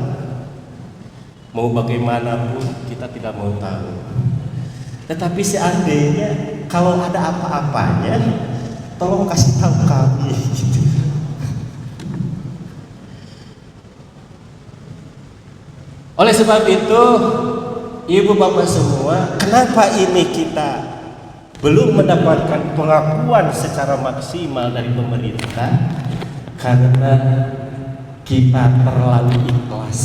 Mau bagaimanapun kita tidak mau tahu. Tetapi seandainya kalau ada apa-apanya, tolong kasih tahu kami. Oleh sebab itu, ibu bapak semua, kenapa ini kita belum mendapatkan pengakuan secara maksimal dari pemerintah? Karena kita terlalu ikhlas.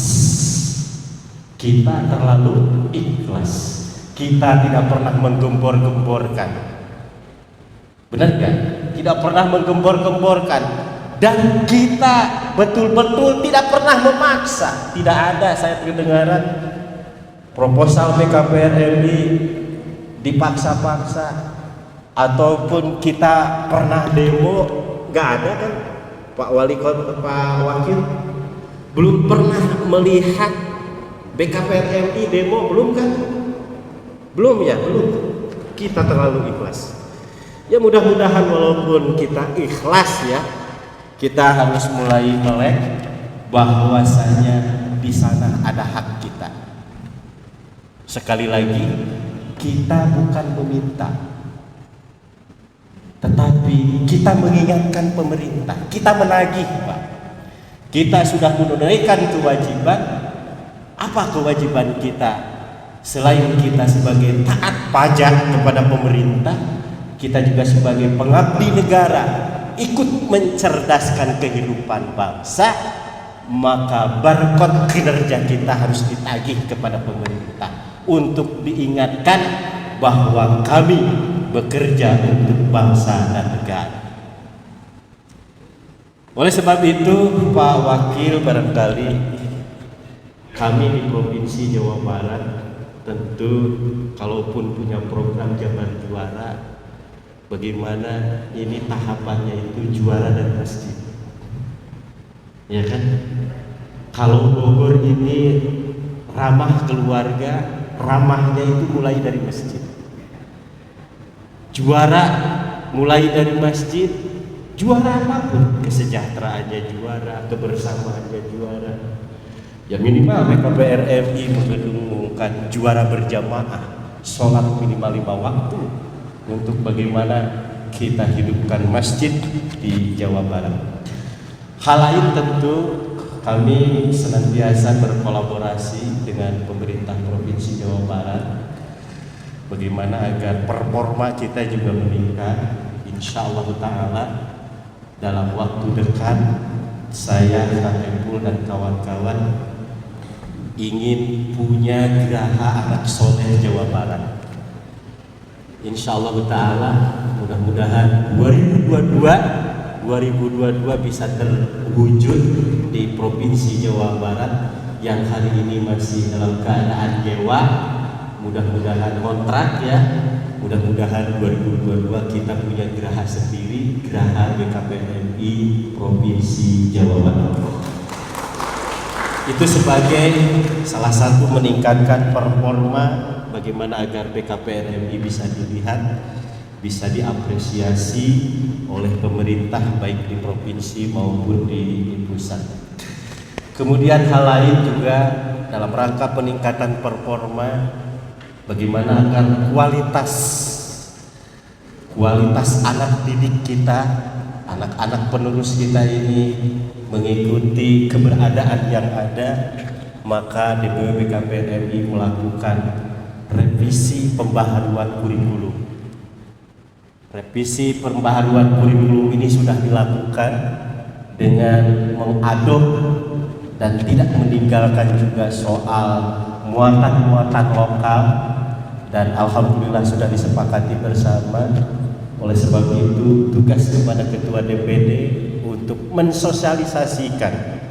Kita terlalu ikhlas. Kita tidak pernah menggembor-gemborkan. Benar gak? Tidak pernah menggembor-gemborkan. Dan kita betul-betul tidak pernah memaksa. Tidak ada saya kedengaran proposal BKPRMI dipaksa-paksa, ataupun kita pernah demo. Gak ada kan Pak Wali Kota, Pak Wakil? Belum pernah melihat BKPRMI demo, belum kan? Belum ya, belum. Kita terlalu ikhlas. Ya mudah-mudahan walaupun kita ikhlas ya, kita harus mulai melek bahwasanya di sana ada hak kita. Sekali lagi, kita bukan meminta, tetapi kita mengingatkan pemerintah. Kita menagih, Pak. Kita sudah menunaikan kewajiban. Apa kewajiban kita? Selain kita sebagai taat pajak kepada pemerintah, kita juga sebagai pengabdi negara ikut mencerdaskan kehidupan bangsa. Maka barkot kinerja kita harus ditagih kepada pemerintah untuk diingatkan bahwa kami bekerja untuk bangsa dan negara. Oleh sebab itu, Pak Wakil, barangkali kami di Provinsi Jawa Barat tentu kalaupun punya program Jabar Juara, bagaimana ini tahapannya itu juara dan masjid, ya kan? Kalau Bogor ini ramah keluarga, ramahnya itu mulai dari masjid. Juara mulai dari masjid, juara apapun, kesejahteraannya juara, kebersamaannya juara. Ya minimal BKPRMI mengumumkan juara berjamaah, sholat minimal 5 waktu, untuk bagaimana kita hidupkan masjid di Jawa Barat. Hal lain tentu kami senantiasa berkolaborasi dengan pemerintah Provinsi Jawa Barat, bagaimana agar performa kita juga meningkat. Insya Allah Ta'ala dalam waktu dekat saya, Kang Epul dan kawan-kawan ingin punya geraha anak soleh Jawa Barat. Insya Allah Ta'ala mudah-mudahan 2022 bisa terwujud di Provinsi Jawa Barat yang hari ini masih dalam keadaan nyewa. Mudah-mudahan kontrak ya, mudah-mudahan 2022 kita punya geraha sendiri, geraha BKPRMI Provinsi Jawa Barat. Itu sebagai salah satu meningkatkan performa, bagaimana agar BKPRMI bisa dilihat, bisa diapresiasi oleh pemerintah baik di provinsi maupun di pusat. Kemudian hal lain juga dalam rangka peningkatan performa, bagaimana agar kualitas anak didik kita, anak-anak penerus kita ini mengikuti keberadaan yang ada, maka DPW BKPR RI melakukan revisi pembaharuan kurikulum. Revisi pembaharuan kurikulum ini sudah dilakukan dengan mengadop dan tidak meninggalkan juga soal muatan-muatan lokal, dan alhamdulillah sudah disepakati bersama. Oleh sebab itu tugas kepada Ketua DPD untuk mensosialisasikan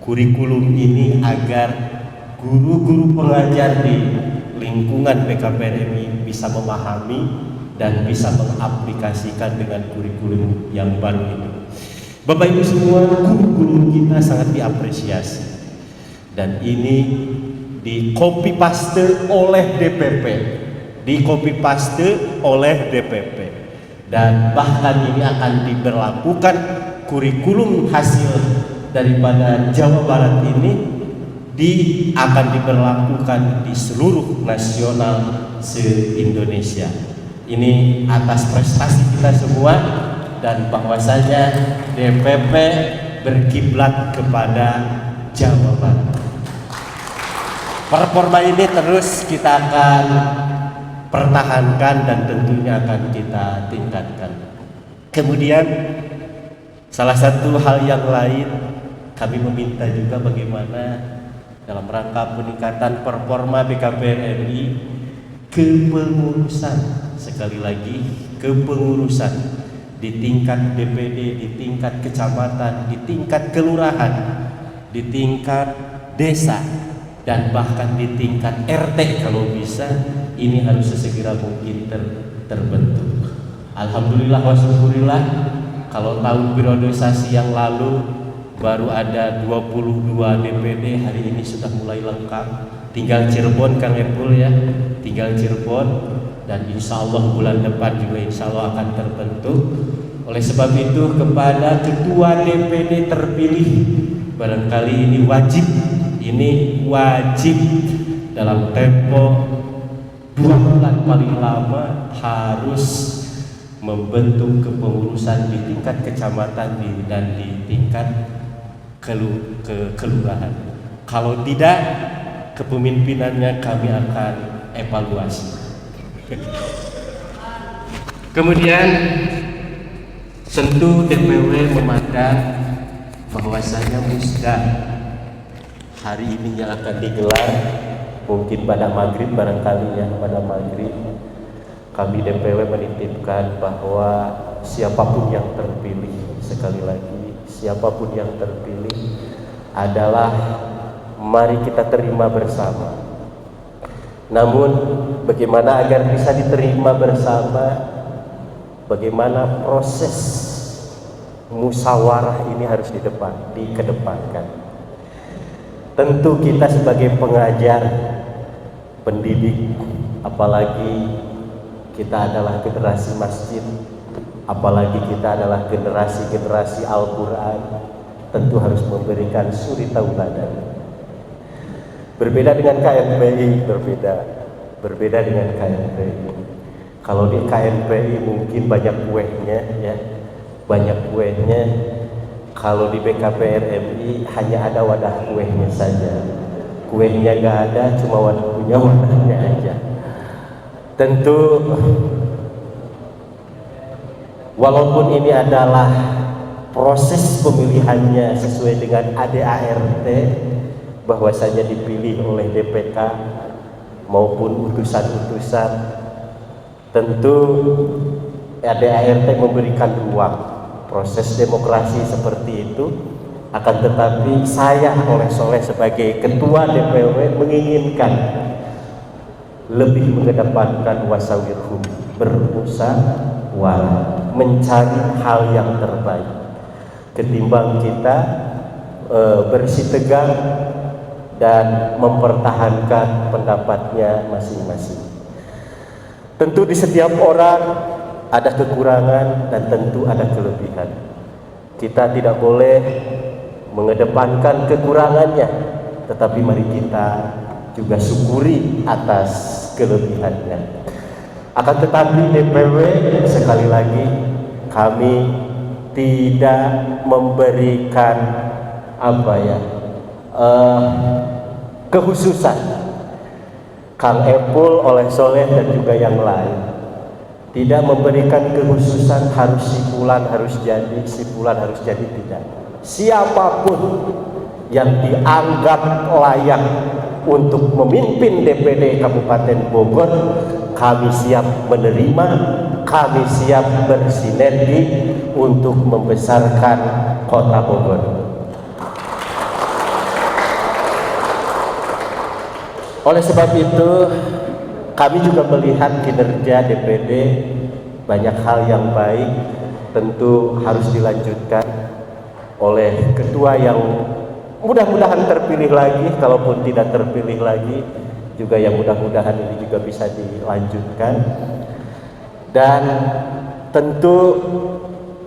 kurikulum ini agar guru-guru pengajar di lingkungan BKPR RI bisa memahami dan bisa mengaplikasikan dengan kurikulum yang baru ini. Bapak Ibu semua, kurikulum kita sangat diapresiasi, dan ini di copy paste oleh DPP, dan bahkan ini akan diberlakukan kurikulum hasil daripada Jawa Barat ini akan diberlakukan di seluruh nasional se-Indonesia. Ini atas prestasi kita semua, dan bahwasanya DPP berkiblat kepada Jawa Barat. Performa ini terus kita akan pertahankan dan tentunya akan kita tingkatkan. Kemudian salah satu hal yang lain, kami meminta juga bagaimana dalam rangka peningkatan performa BKPR RI, kepengurusan, sekali lagi kepengurusan di tingkat DPD, di tingkat kecamatan, di tingkat kelurahan, di tingkat desa, dan bahkan di tingkat RT kalau bisa, ini harus sesegera mungkin terbentuk. Alhamdulillah wa syukurillah, kalau tahun periodisasi yang lalu baru ada 22 DPD, hari ini sudah mulai lengkap. Tinggal Cirebon, Kang Epul ya, tinggal Cirebon, dan insya Allah bulan depan juga insya Allah akan terbentuk. Oleh sebab itu kepada ketua DPD terpilih, barangkali ini wajib dalam tempo 2 bulan paling lama harus membentuk kepengurusan di tingkat kecamatan dan di tingkat kelurahan. Kalau tidak, kepemimpinannya kami akan evaluasi. Kemudian tentu DPW memandang bahwasanya musda hari ini yang akan digelar mungkin pada maghrib, barangkali ya pada maghrib, kami DPW menitipkan bahwa siapapun yang terpilih, sekali lagi siapapun yang terpilih adalah mari kita terima bersama. Namun bagaimana agar bisa diterima bersama, bagaimana proses musyawarah ini harus dikedepankan. Tentu kita sebagai pengajar, pendidik, apalagi kita adalah generasi masjid, apalagi kita adalah generasi Al-Quran, tentu harus memberikan suri tauladan. Berbeda dengan KNPI, berbeda dengan KNPI. Kalau di KNPI mungkin banyak kuehnya ya, banyak kuehnya. Kalau di BKPR RI hanya ada wadah kuehnya saja. Kuehnya gak ada, cuma punya wadahnya aja. Tentu walaupun ini adalah proses pemilihannya sesuai dengan ADART, bahwasanya dipilih oleh DPK maupun utusan-utusan, tentu ADART memberikan ruang proses demokrasi seperti itu. Akan tetapi saya oleh sebagai ketua DPW menginginkan lebih mengedepankan wasawirhum, bermusyawarah, mencari hal yang terbaik ketimbang kita bersitegang dan mempertahankan pendapatnya masing-masing. Tentu di setiap orang ada kekurangan dan tentu ada kelebihan. Kita tidak boleh mengedepankan kekurangannya, tetapi mari kita juga syukuri atas kelebihannya. Akan tetapi DPW sekali lagi kami tidak memberikan Kekhususan Kang Epul, Oleh Soleh dan juga yang lain tidak memberikan kekhususan harus sipulan harus jadi, sipulan harus jadi, tidak. Siapapun yang dianggap layak untuk memimpin DPD Kabupaten Bogor, kami siap menerima, kami siap bersinergi untuk membesarkan Kota Bogor. Oleh sebab itu, kami juga melihat kinerja DPD banyak hal yang baik, tentu harus dilanjutkan oleh ketua yang mudah-mudahan terpilih lagi, kalaupun tidak terpilih lagi juga yang mudah-mudahan ini juga bisa dilanjutkan. Dan tentu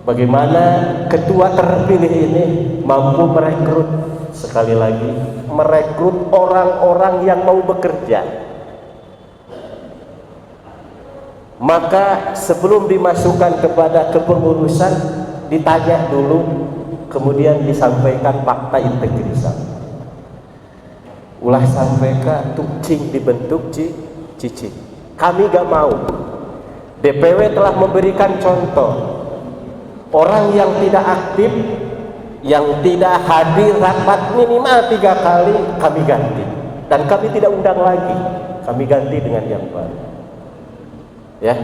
bagaimana ketua terpilih ini mampu merekrut, sekali lagi merekrut orang-orang yang mau bekerja. Maka sebelum dimasukkan kepada kepengurusan ditanya dulu, kemudian disampaikan fakta integritas. Ulah sampaikan tukcing dibentuk cici. Kami gak mau. DPW telah memberikan contoh, orang yang tidak aktif, yang tidak hadir rapat minimal 3 kali kami ganti, dan kami tidak undang lagi, kami ganti dengan yang baru. Ya,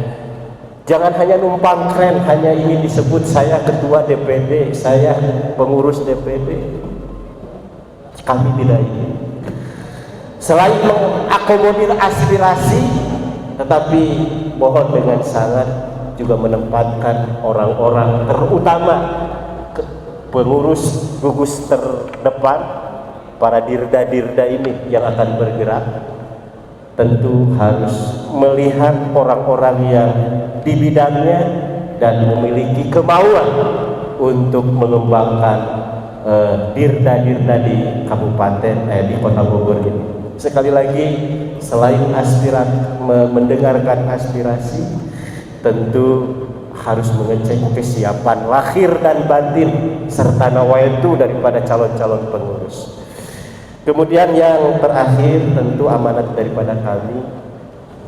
jangan hanya numpang keren, hanya ingin disebut saya ketua DPD, saya pengurus DPD. Kami tidak ingin. Selain mengakomodir aspirasi, tetapi mohon dengan sangat juga menempatkan orang-orang terutama pengurus gugus terdepan, para dirda-dirda ini yang akan bergerak, tentu harus melihat orang-orang yang di bidangnya dan memiliki kemauan untuk mengembangkan dirda-dirda di kabupaten di Kota Bogor ini. Sekali lagi, selain mendengarkan aspirasi, tentu harus mengecek kesiapan lahir dan batin serta nawaitu daripada calon-calon pengurus. Kemudian yang terakhir, tentu amanat daripada kami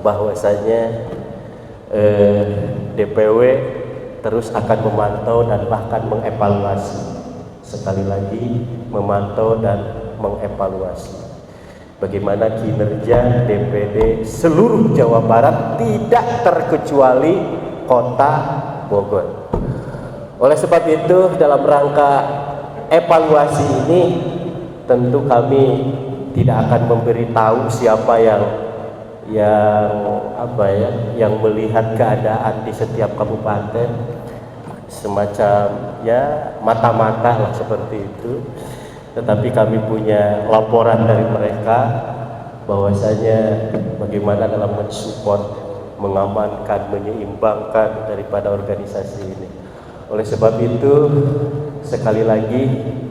bahwasanya DPW terus akan memantau dan bahkan mengevaluasi. Sekali lagi, memantau dan mengevaluasi bagaimana kinerja DPD seluruh Jawa Barat, tidak terkecuali Kota Bogor. Oleh sebab itu, dalam rangka evaluasi ini, tentu kami tidak akan memberitahu siapa yang melihat keadaan di setiap kabupaten, semacam ya mata-mata lah seperti itu. Tetapi kami punya laporan dari mereka bahwasanya bagaimana dalam mensupport, mengamankan, menyeimbangkan daripada organisasi ini. Oleh sebab itu, sekali lagi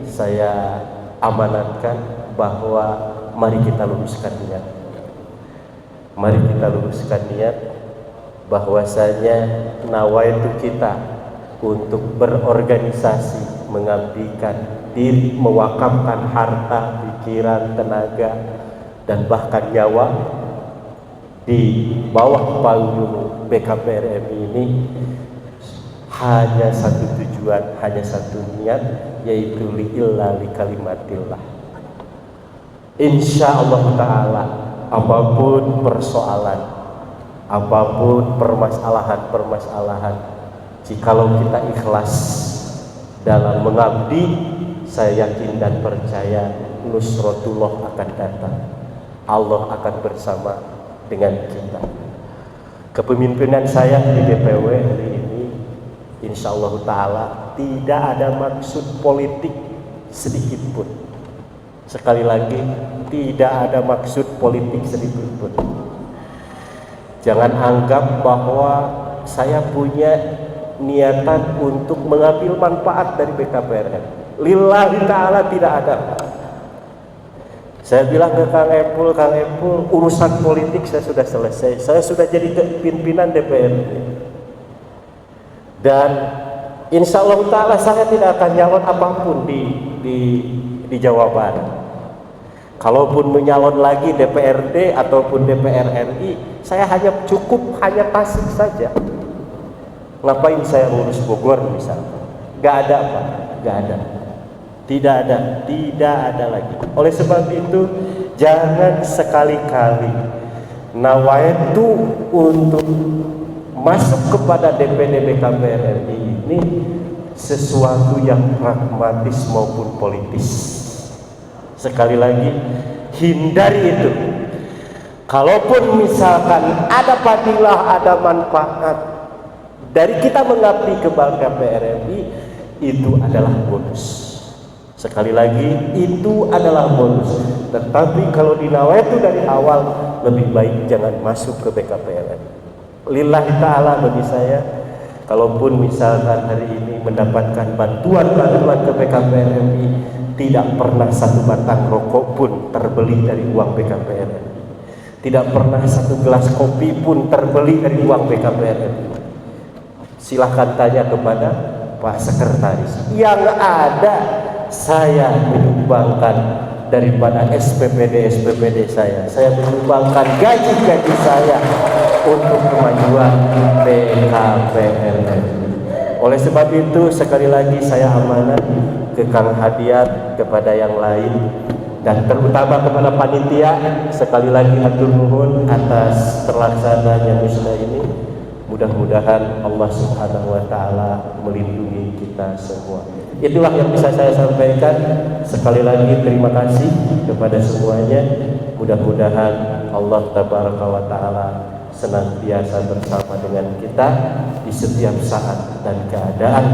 saya amanatkan bahwa mari kita luruskan niat. Mari kita luruskan niat bahwasanya nawaitu kita untuk berorganisasi, mengabdikan diri, mewakafkan harta, pikiran, tenaga, dan bahkan nyawa di bawah payung BKPRM ini hanya satu tujuan, hanya satu niat, yaitu lillahi kalimatillah. Insya Allah Ta'ala, apapun persoalan, apapun permasalahan, jikalau kita ikhlas dalam mengabdi, saya yakin dan percaya nusratullah akan datang. Allah akan bersama dengan kita. Kepemimpinan saya di DPW hari ini, insya Allah Ta'ala, tidak ada maksud politik sedikit pun. Sekali lagi, tidak ada maksud politik sedikit pun. Jangan anggap bahwa saya punya niatan untuk mengambil manfaat dari BKPRM. Lillahi Ta'ala tidak ada. Saya bilang ke Kang Epul, urusan politik saya sudah selesai. Saya sudah jadi pimpinan DPRD. Dan insya Allah Ta'ala saya tidak akan nyalon apapun di Jawa Barat. Kalaupun menyalon lagi DPRD ataupun DPR RI, saya hanya Tasik saja. Ngapain saya urus Bogor misalnya? Gak ada Pak, gak ada. Tidak ada lagi. Oleh sebab itu, jangan sekali-kali nawaitu untuk masuk kepada DPD BKPR RI ini sesuatu yang pragmatis maupun politis. Sekali lagi, hindari itu. Kalaupun misalkan ada fadilah, ada manfaat dari kita mengabdi ke BKPR RI, itu adalah bonus. Sekali lagi, itu adalah bonus. Tetapi kalau dinawaitu dari awal, lebih baik jangan masuk ke BKPR RI. Lillahi ta'ala bagi saya, kalaupun misalkan hari ini mendapatkan bantuan ke BKPR RI, tidak pernah satu batang rokok pun terbeli dari uang BKPR RI. Tidak pernah satu gelas kopi pun terbeli dari uang BKPR RI. Silahkan tanya kepada Pak Sekretaris. Yang ada saya menyumbangkan daripada SPPD saya menyumbangkan gaji saya untuk kemajuan BKPR RI. Oleh sebab itu, sekali lagi saya amanat ke Kang Hadiat, kepada yang lain, dan terutama kepada panitia. Sekali lagi hatur nuhun atas terlaksananya musnah ini. Mudah-mudahan Allah Subhanahu wa taala melindungi kita semua. Itulah yang bisa saya sampaikan. Sekali lagi terima kasih kepada semuanya. Mudah-mudahan Allah Tabaraka wa taala senantiasa bersama dengan kita di setiap saat dan keadaan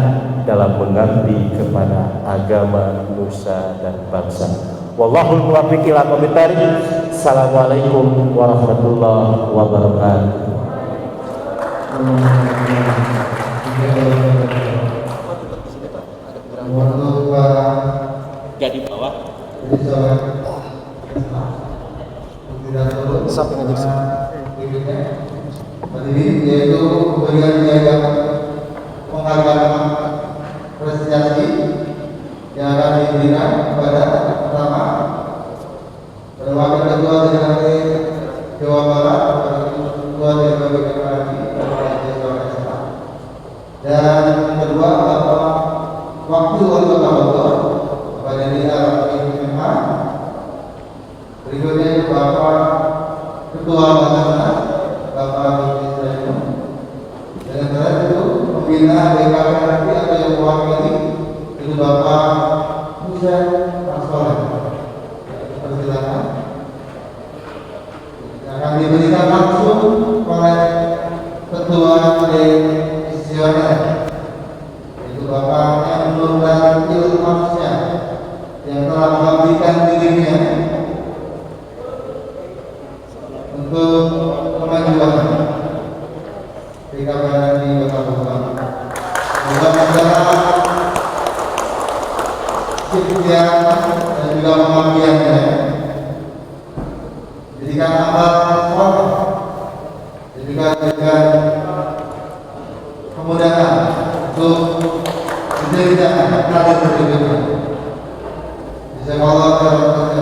dalam mengabdi kepada agama, nusa dan bangsa. Wallahul muwaffiq ila aqwamit thariq. Assalamualaikum warahmatullahi wabarakatuh. Jadi bawah. Sampai ngaji ini yaitu pemberian piagam penghargaan prestasi yang akan diberikan kepada pertama wakil ketua DPRD Jawa Barat, ketua DPRD dan kedua Bapak Wakil Wali Kota Bogor Bapak Dedi Al-Imam. Berikutnya Bapak Ketua Basarnas Bapak Ibrahim. Dan terakhir itu pembina BKPR RI atau yang mewakili itu Bapak Musa Rasolan. Persilakan. Akan diberikan langsung oleh Ketua Komisioner itu Bapak yang menurunkan ilmu manusia yang telah mengabdikan dirinya untuk kemajuan BKPR di Kota Bogor. Mudah-mudahan setia dan juga pengabdiannya jadikan amal soleh dan juga jadikan kemudahan untuk menjadikan kader berikutnya. Jazakallahu khairan.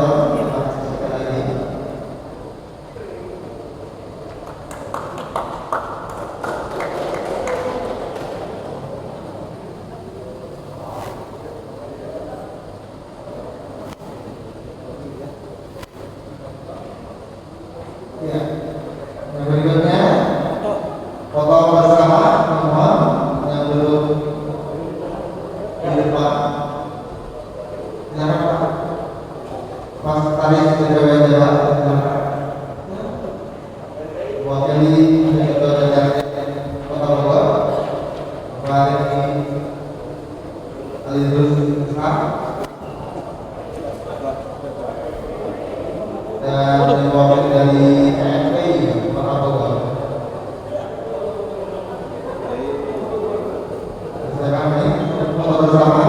Yang berikutnya foto bersama mohon yang belum di depan. Silakan Pak. Mas Taris Ketua Jawa mewakili Ketua DPRD Kota Bogor Bapak Alidrus Islam dan mewakili dari MPI Kota Bogor. Silakan foto bersama.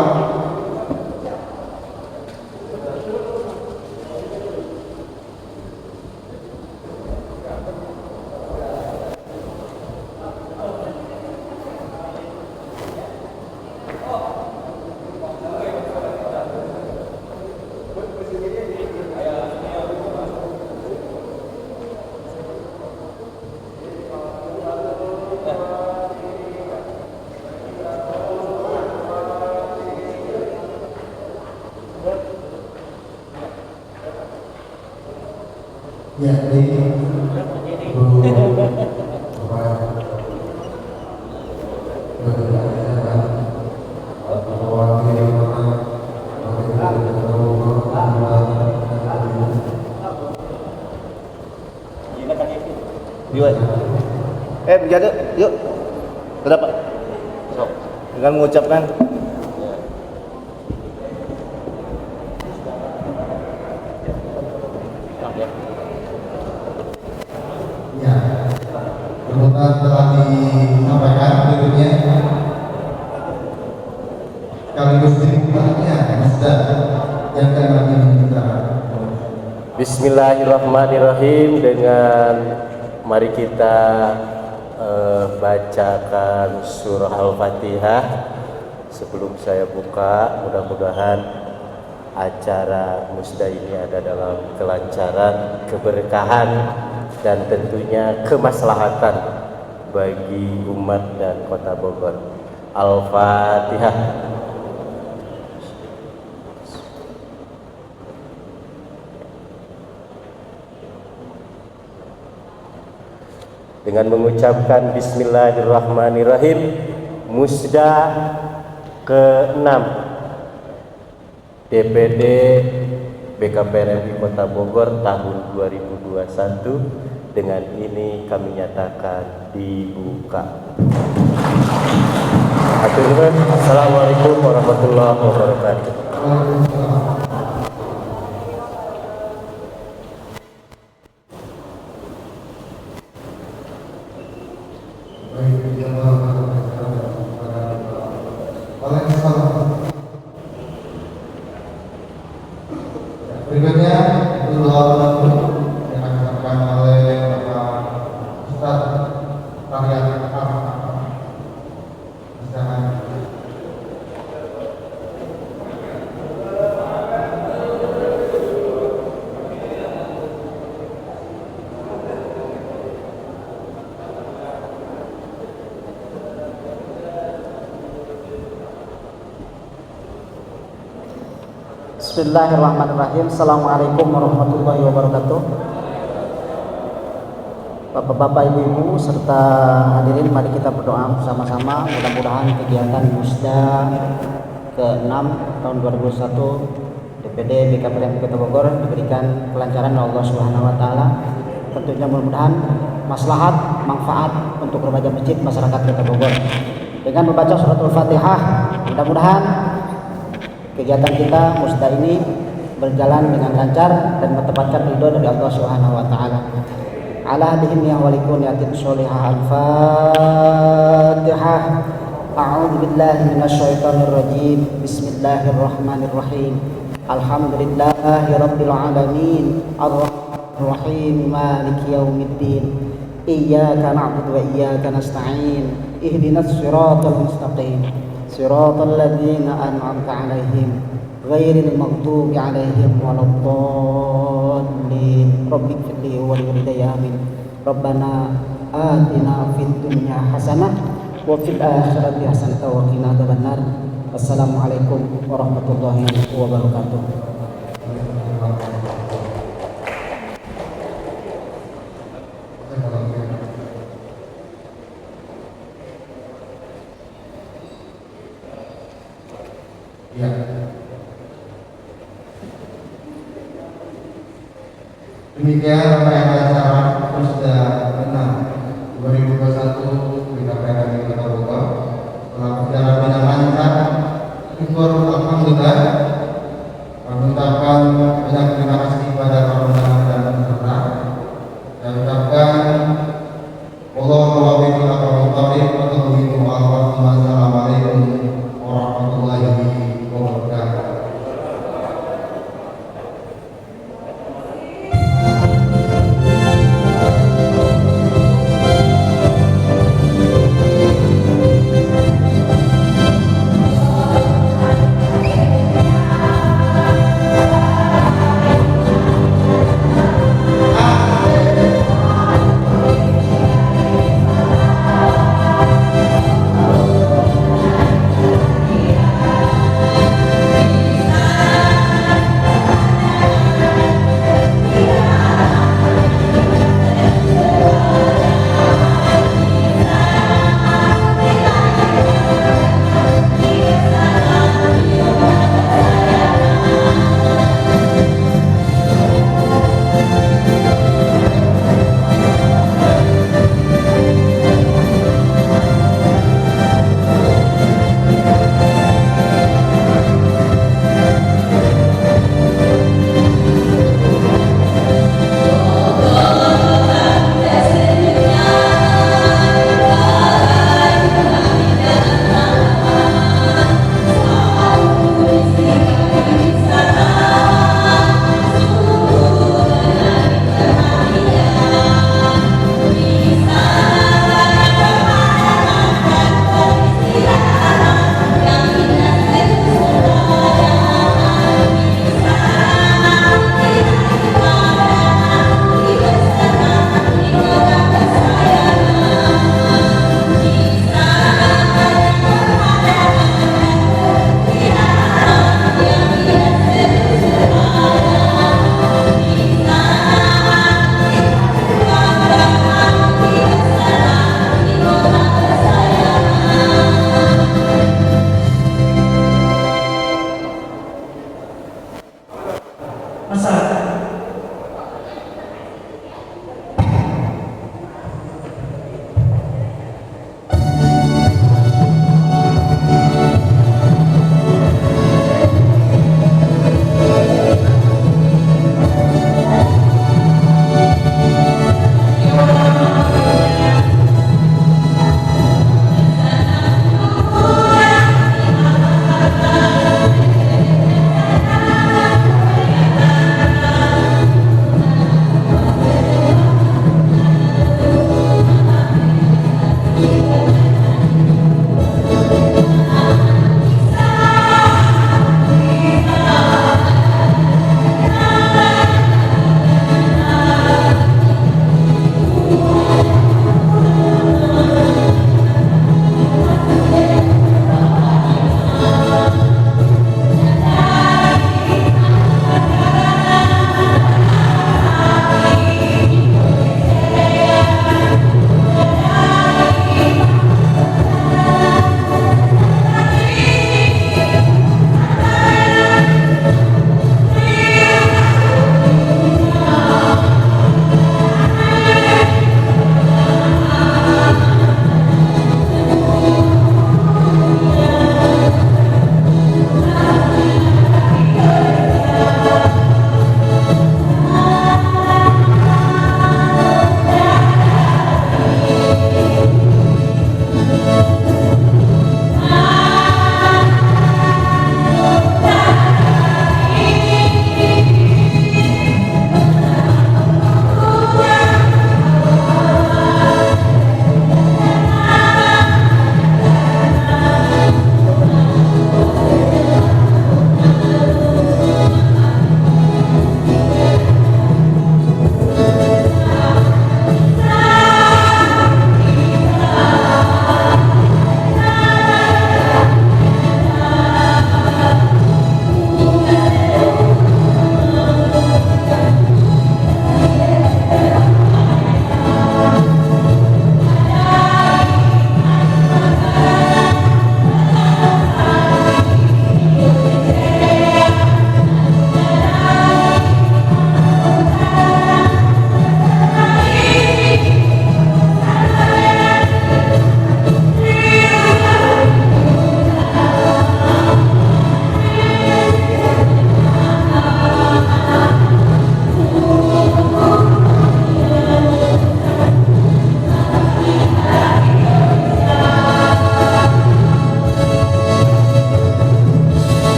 Ya, ini Berjada, yuk. Kenapa? Sok. Dengan mengucapkan ya, kemudian telah disampaikan berikutnya sekaligus dimulainya musda yang akan kami minta. Bismillahirrahmanirrahim. Dengan mari kita bacakan surah Al-Fatihah. Sebelum saya buka, mudah-mudahan acara musda ini ada dalam kelancaran, keberkahan, dan tentunya kemaslahatan bagi umat dan Kota Bogor. Al-Fatihah. Dengan mengucapkan Bismillahirrahmanirrahim, musda ke-6 DPD BKPRMI Kota Bogor tahun 2021 dengan ini kami nyatakan dibuka. Assalamualaikum warahmatullahi wabarakatuh. Berikutnya doa yang akan disampaikan oleh Bapak Ustadz Tarian Bismillahirrahmanirrahim. Assalamualaikum warahmatullahi wabarakatuh. Bapak-bapak, ibu-ibu, serta hadirin, mari kita berdoa bersama-sama. Mudah-mudahan kegiatan musda ke-6 tahun 2021 DPD BKPRMI Kota Bogor diberikan kelancaran oleh Allah Subhanahu wa taala. Tentunya mudah-mudahan maslahat, manfaat untuk remaja masjid masyarakat Kota Bogor. Dengan membaca surat Al-Fatihah, mudah-mudahan kegiatan kita musda ini berjalan dengan lancar dan mendapatkan ridho dari Allah Subhanahu wa taala. Ala hadihim ya walikun yatin sholihah. Al-Fatihah. A'udzu billahi minasyaitonir rajim. Bismillahirrahmanirrahim. Alhamdulillahi rabbil alamin. Arrahmanir rahim. Maliki yaumiddin. Iyyaka na'budu wa iyyaka nasta'in. Ihdinas siratal mustaqim. Siratal ladzina an'amta 'alaihim ghairil maghdubi 'alaihim waladdallin. Rabbighfirli wa liwalidayya amin. Rabbana atina fid dunya hasanah wa fil akhirati hasanah wa qina adzabannar. Wassalamualaikum warahmatullahi wabarakatuh. Ya. Demikian apa yang acara musda